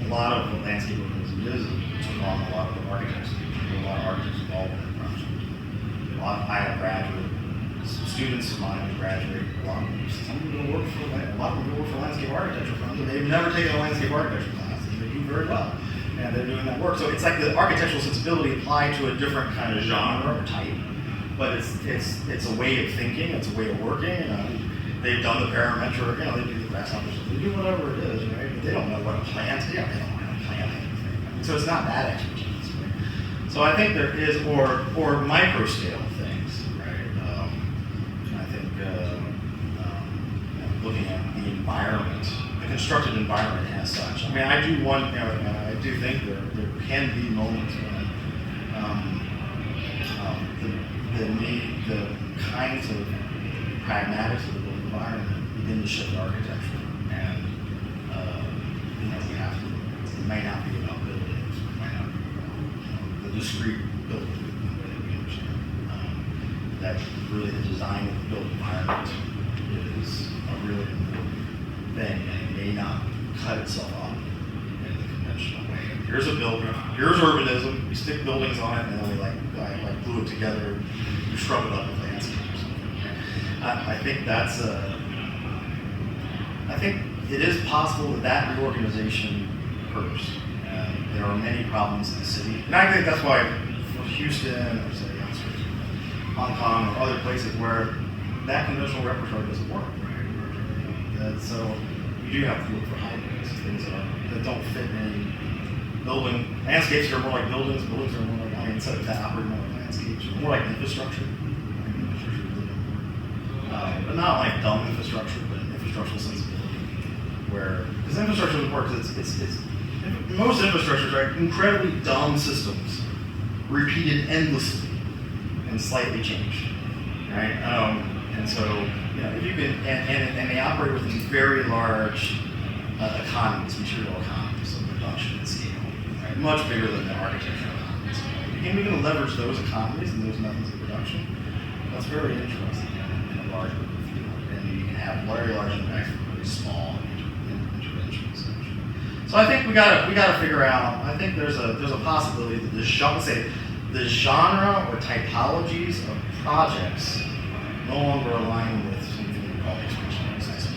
B: A lot of what landscape urbanism is took on a lot of the architects. There were a lot of architects involved in the project. I have graduate students of mine who graduate. Some of them go work for landscape architecture firms, and they've never taken a landscape architecture class, and they do very well. And they're doing that work. So it's like the architectural sensibility applied to a different kind of genre or type, but it's a way of thinking, it's a way of working. They've done the parametric, they do the grasshoppers, they do whatever it is, right? But they don't know what a plant is. They don't know how to plant anything. So it's not that expertise, right? So I think there is, or micro scale things, right? I think looking at the environment, the constructed environment as such. I mean, I do think there can be moments when the kinds of pragmatics of the built environment begin to shift architecture, and we have to. It may not be about buildings. It might not be about the discrete building that we understand. That really the design of the built environment is a really important thing, and it may not cut itself up in the conventional way. Here's a building, here's urbanism, we stick buildings on it, and then we glue it together, we shrub it up with landscape or something. I think that's I think it is possible that reorganization occurs. There are many problems in the city, and I think that's why for Houston, or say Hong Kong, or other places where that conventional repertoire doesn't work, right? So you do have to look for hybrids, things that don't fit in any building. Landscapes are more like buildings are more like, instead of that operating more like landscapes, or more like infrastructure. But not like dumb infrastructure, but infrastructural sensibility. Because infrastructure is important because most infrastructures are incredibly dumb systems, repeated endlessly and slightly changed, right? And so, if you can, and they operate within very large economies, material economies of production and scale, right? Much bigger than the architectural economies. And we're going to leverage those economies and those methods of production. That's very interesting in a larger field. And you can have very large impacts from really small interventions. So I think we gotta figure out. I think there's a possibility that the genre or typologies of projects no longer align with something we call expressionism.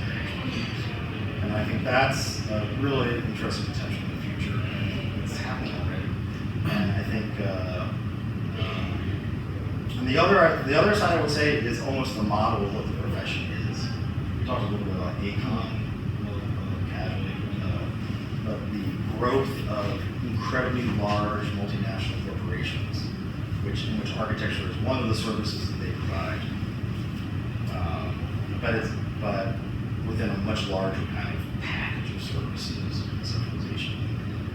B: And I think that's a really interesting potential in the future, and it's happening already. And I think, and the other side I would say is almost the model of what the profession is. We talked a little bit about ACON, casually, but the growth of incredibly large multinational corporations, in which architecture is one of the services that they provide, but within a much larger kind of package of services and centralization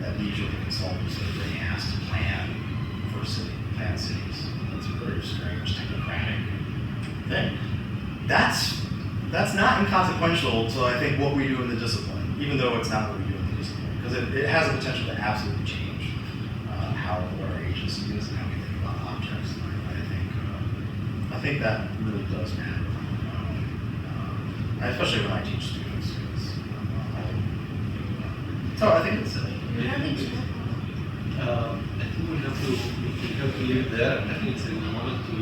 B: that leaves you with the consultants that are being asked to plan for plan cities. That's a very strange technocratic thing. That's not inconsequential to, I think, what we do in the discipline, even though it's not what we do in the discipline, because it has the potential to absolutely change how our agency is and how we think about objects. And I think that really does matter, especially when I teach students. So I think it's.
A: I think we have to leave there. I think it's a good moment to.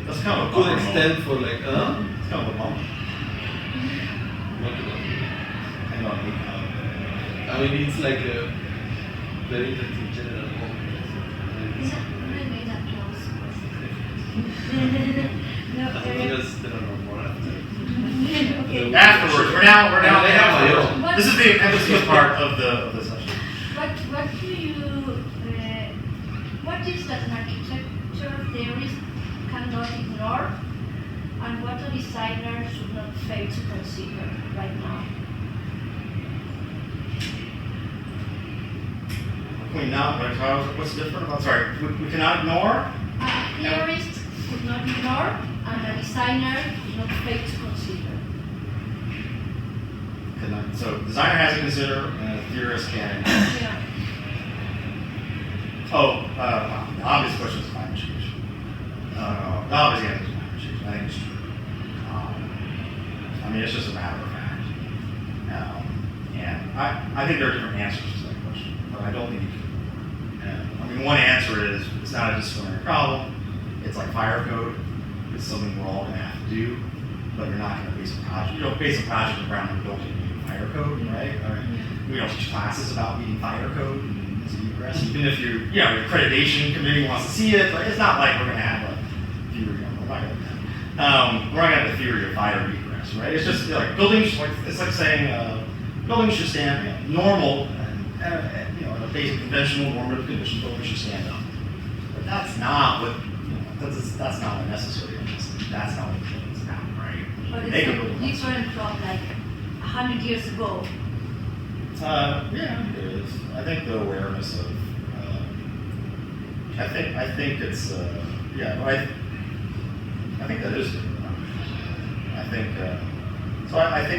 B: That's kind of a
A: could
B: bummer
A: extend
B: moment.
A: for like,
B: It's kind of a bummer. Hang on.
A: I mean, it's like a very interesting general moment.
F: No,
A: As long as there are no more after.
F: okay.
B: Afterwards, we're now.
A: I have my own.
B: This is the emphasis part of the session.
F: What is that an architecture theorist cannot ignore, and what a designer should not fail to consider right now?
B: What's different about? Sorry, we cannot ignore.
F: A theorist could not ignore, and a designer could not fail to consider.
B: So designer has to consider, and a theorist can.
F: Yeah.
B: The obvious question is climate change. The obvious answer is climate change. I think it's true. I mean, it's just a matter of fact. And I think there are different answers to that question, but I don't think you can. I mean, one answer is it's not a disciplinary problem. It's like fire code. It's something we're all going to have to do, but you're not going to base a project. You don't base a project around the building meeting fire code, right? We don't teach classes about meeting fire code. Even if your accreditation committee wants to see it, but it's not like we're going to have a theory. We're not going to have a theory of fire egress, right? It's just like buildings. It's like saying buildings should stand normal, and in a basic conventional normative condition, buildings should stand up. But that's not what. That's not a necessary. That's not what buildings happen, right?
F: But it's different from like 100 years ago.
B: Yeah, it is. I think the awareness of, I think it's, yeah, I think that is different. I think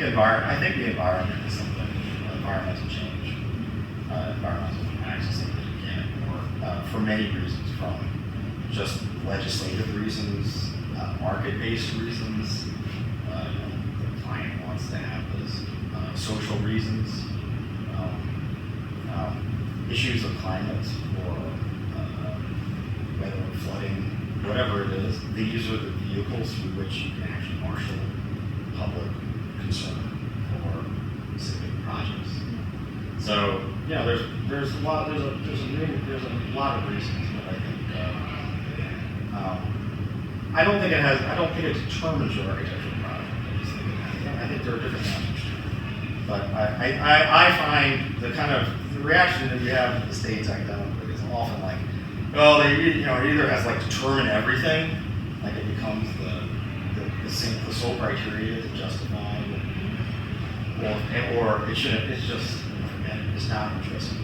B: the environment is something, environmental change, environmental impacts is something you can't ignore for many reasons, from just legislative reasons, market-based reasons, the client wants to have this, social reasons. Issues of climate or weather, flooding, whatever it is, these are the vehicles through which you can actually marshal public concern for specific projects. So yeah, there's a lot of reasons, but I think I don't think it determines your architectural project. I think there are different answers to it. But I find the kind of the reaction that you have in the States academically is often like, well, it either has like determined everything, like it becomes the sole criteria to justify, or it shouldn't. It's just it's not interesting.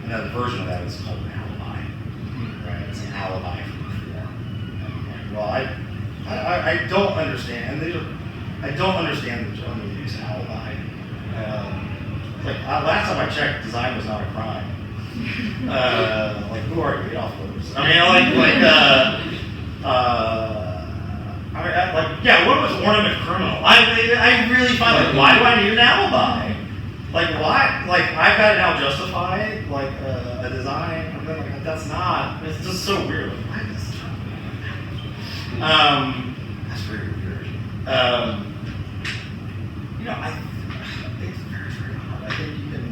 B: Another version of that is called an alibi, right? It's an alibi for reform. Well, I don't understand. I don't understand the term we use, alibi. Like last time I checked, design was not a crime. Like who are you? Get off those. I mean, yeah, what was ornament criminal? I really find like, why do I need an alibi? Like why? Like I've got to now justify like a design. I'm like, that's not. It's just so weird. Like, why is this? That's very weird. You know, I think it's very, very hard. I think you can.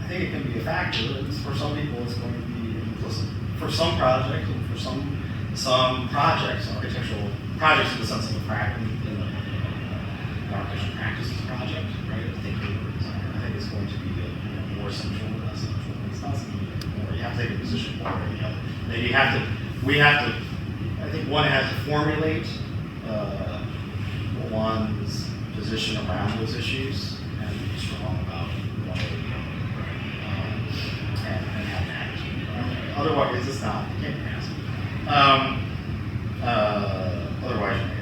B: I think it can be a factor. For some people, it's going to be implicit. For some projects, and for some projects, architectural projects in the sense of the practice, an architectural practices project, right? I think it's going to be more essential than less essential. It's not something more. You have to take a position one or the other. Then you have to. We have to. I think one has to formulate one's position around those issues and be strong about one or the other, right? And have an attitude. Otherwise, it's just not. You can't be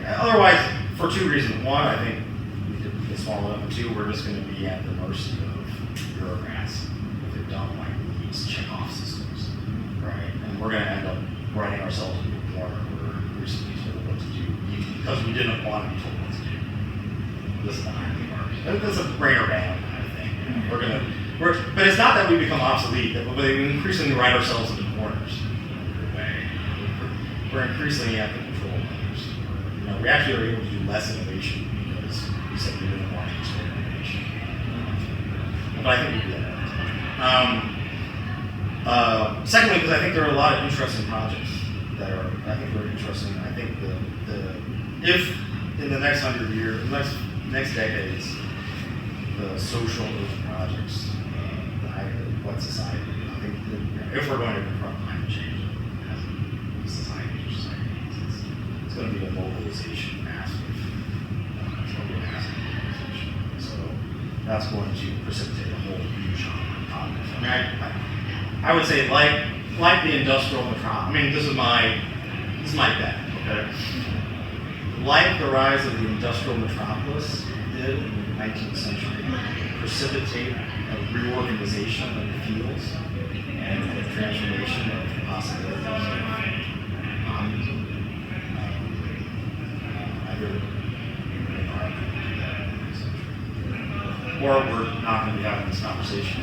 B: otherwise, for two reasons. One, I think we could get swallowed up. And two, we're just going to be at the mercy of bureaucrats if they don't like these check-off systems, right? And we're going to end up running ourselves into a corner where we're recently told what to do because we didn't want to be told what to do. This is the irony of ours. That's a brain or band kind of thing. But it's not that we become obsolete, but we increasingly write ourselves into corners. We're increasingly at the control of others. You know, we actually are able to do less innovation because we said we didn't want to control innovation. But I think we do that. Secondly, because I think there are a lot of interesting projects that are, I think, very interesting. I think if in the next 100 years, next decades, the social projects, what society, I think, if we're going to confront climate change as a society, it's going to be a mobilization, massive. It's going to be a massive mobilization. So that's going to precipitate a whole huge problem. I mean, I would say like the industrial metropolis. I mean, this is my bet. Okay, like the rise of the industrial metropolis did in the 19th century, precipitate a reorganization of the fields and the transformation of possibilities of communism. Either or we're not going to be having this conversation.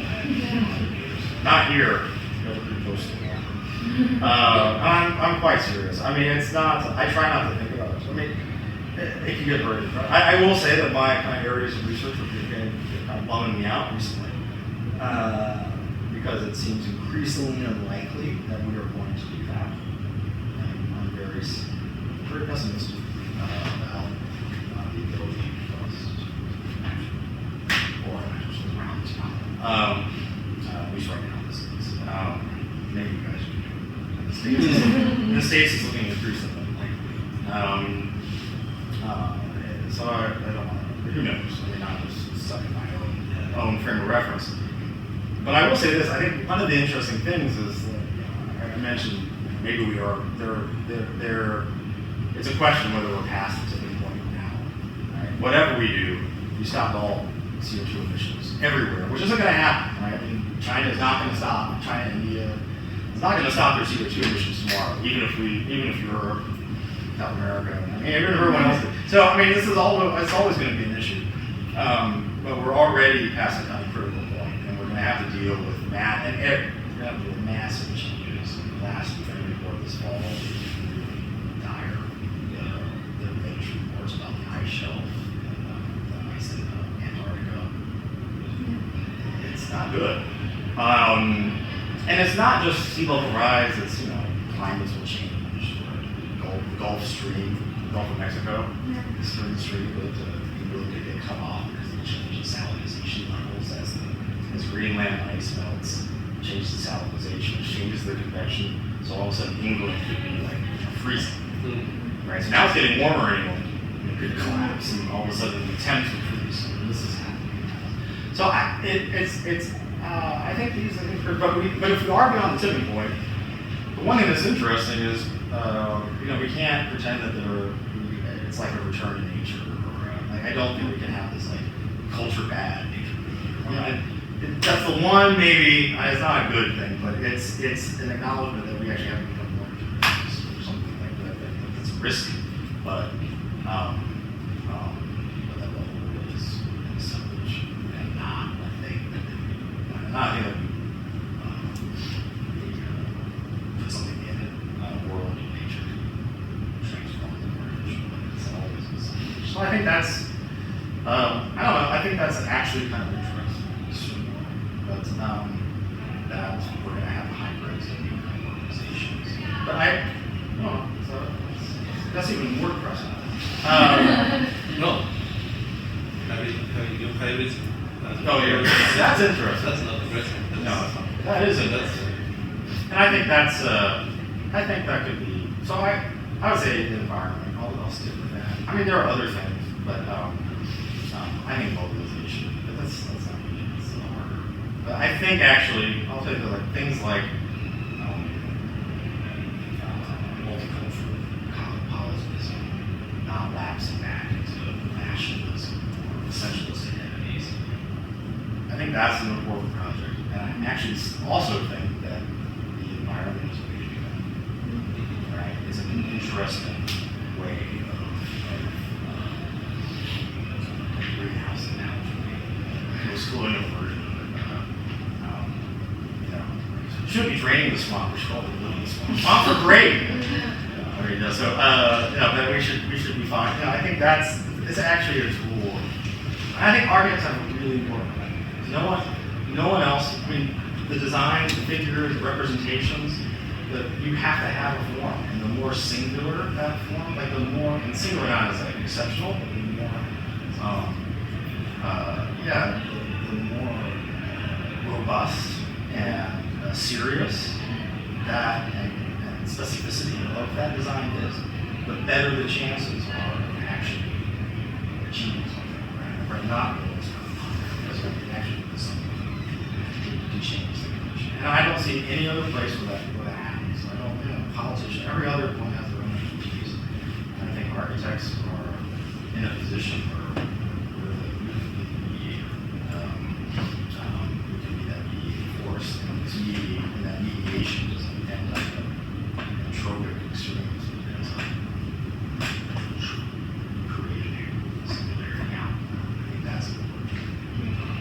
B: Not here, but pretty close to the I'm quite serious. I mean, it's not. I try not to think about it. I mean, it can get very. I will say that my kind of areas of research are kind of bumming me out recently because it seems increasingly unlikely that we are going to do that. I'm very pessimistic about the ability for us to around this problem. At least right now, this is. Maybe you guys can do it. In the States, it's looking increasingly unlikely. So I don't want to, who knows? I mean, I'm just stuck in my own frame of reference. But I will say this, I think one of the interesting things is that, I mentioned maybe we are, it's a question whether we're past the tipping point now. Right? Whatever we do, we stop all CO2 emissions everywhere, which isn't going to happen. Right? I mean, China is not going to stop. China, India, it's not going to stop their CO2 emissions tomorrow, even if Europe, South America, I mean, everyone else. So, I mean, it's always going to be an issue. But we're already past a kind of critical point, and we're going to have to deal with massive changes. Last report this fall is really dire. The latest reports about the ice shelf and the ice in Antarctica. It's not good. And it's not just sea level rise, it's, climates will change. The Gulf Stream, the Gulf of Mexico, the stream will really get cut off because it changes salinization levels as Greenland ice melts, changes the salinization, changes the convection. So all of a sudden England could be like freezing. Right? So now it's getting warmer in England. It could collapse and all of a sudden the Thames would freeze. And this is happening. So I think these things, but if we are beyond the tipping point, the one thing that's interesting is we can't pretend that it's like a return to nature. I don't think we can have this culture bad, nature good. You know, that's the one maybe, it's not a good thing, but it's an acknowledgement that we actually have to become more religious or something like that. It's risky, but that level is selfish and not a thing that not a thing that put something in it, world and nature to transform the world. It's always been selfish. So I think that's, I don't know, I think that's actually kind of interesting. But that we're going to have hybrids and new kind of organizations. But that's even more depressing.
A: No. Having new hybrids.
B: Oh, yeah. That's interesting.
A: That's not depressing.
B: No, it's not. That isn't. And I think that's, I think that could be, so I would say the environment, I'll stick with that. I mean, there are other things, but I think mobilization, but that's not really, it's a little harder. But I think actually, I'll tell you like things like multicultural cosmopolitanism, not lapsing back into nationalism or essentialist identities. I think that's an important project, and I actually also think that the environment is a way to do that. Right? It's an interesting way of greenhouse analogy. It was cool in the version of it. Should be draining the swamp. We should call it living the swamp. Swamps are great. But we should be fine. I think it's actually a tool. I think architects have a really important role. No one else. I mean, the design, the figures, the representations. You have to have a form, and the more singular that form, like the more, and singular not as like exceptional, but the more, the more robust and serious that and specificity of that design is, the better the chances are of actually achieving something, right? Not always because we can actually do something to change the condition. And I don't see any other place where that happens. I don't, politicians, every other one has their own expertise. And I think architects are in a position where we can be that mediating force, and this that mediation doesn't end up in tropic extremes. It's creating singularity out. I think that's important.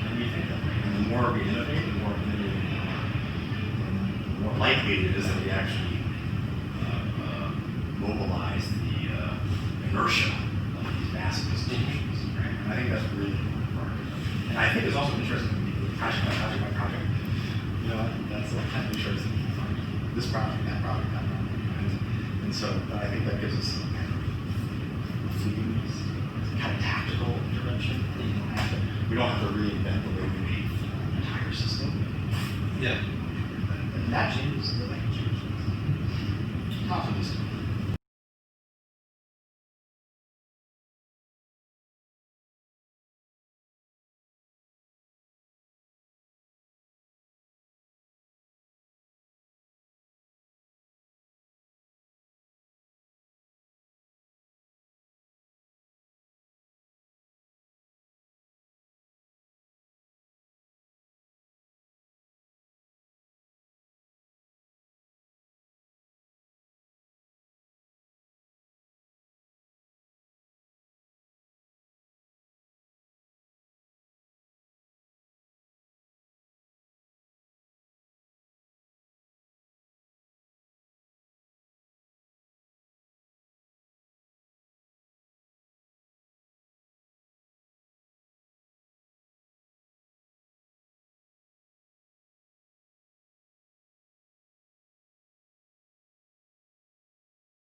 B: And we think that way. And the more we innovate, the more innovative we are, the more likely it is that we actually mobilize the inertia of these massive institutions. Right? And I think that's really important for architecture. And I think it's also interesting to me, project by project. That's kind of interesting. This project, that project, that project. And so I think that gives us some kind of fleetness, kind of tactical intervention. We don't have to reinvent the way we made the entire system.
A: Yeah.
B: And that changes the language. Not for the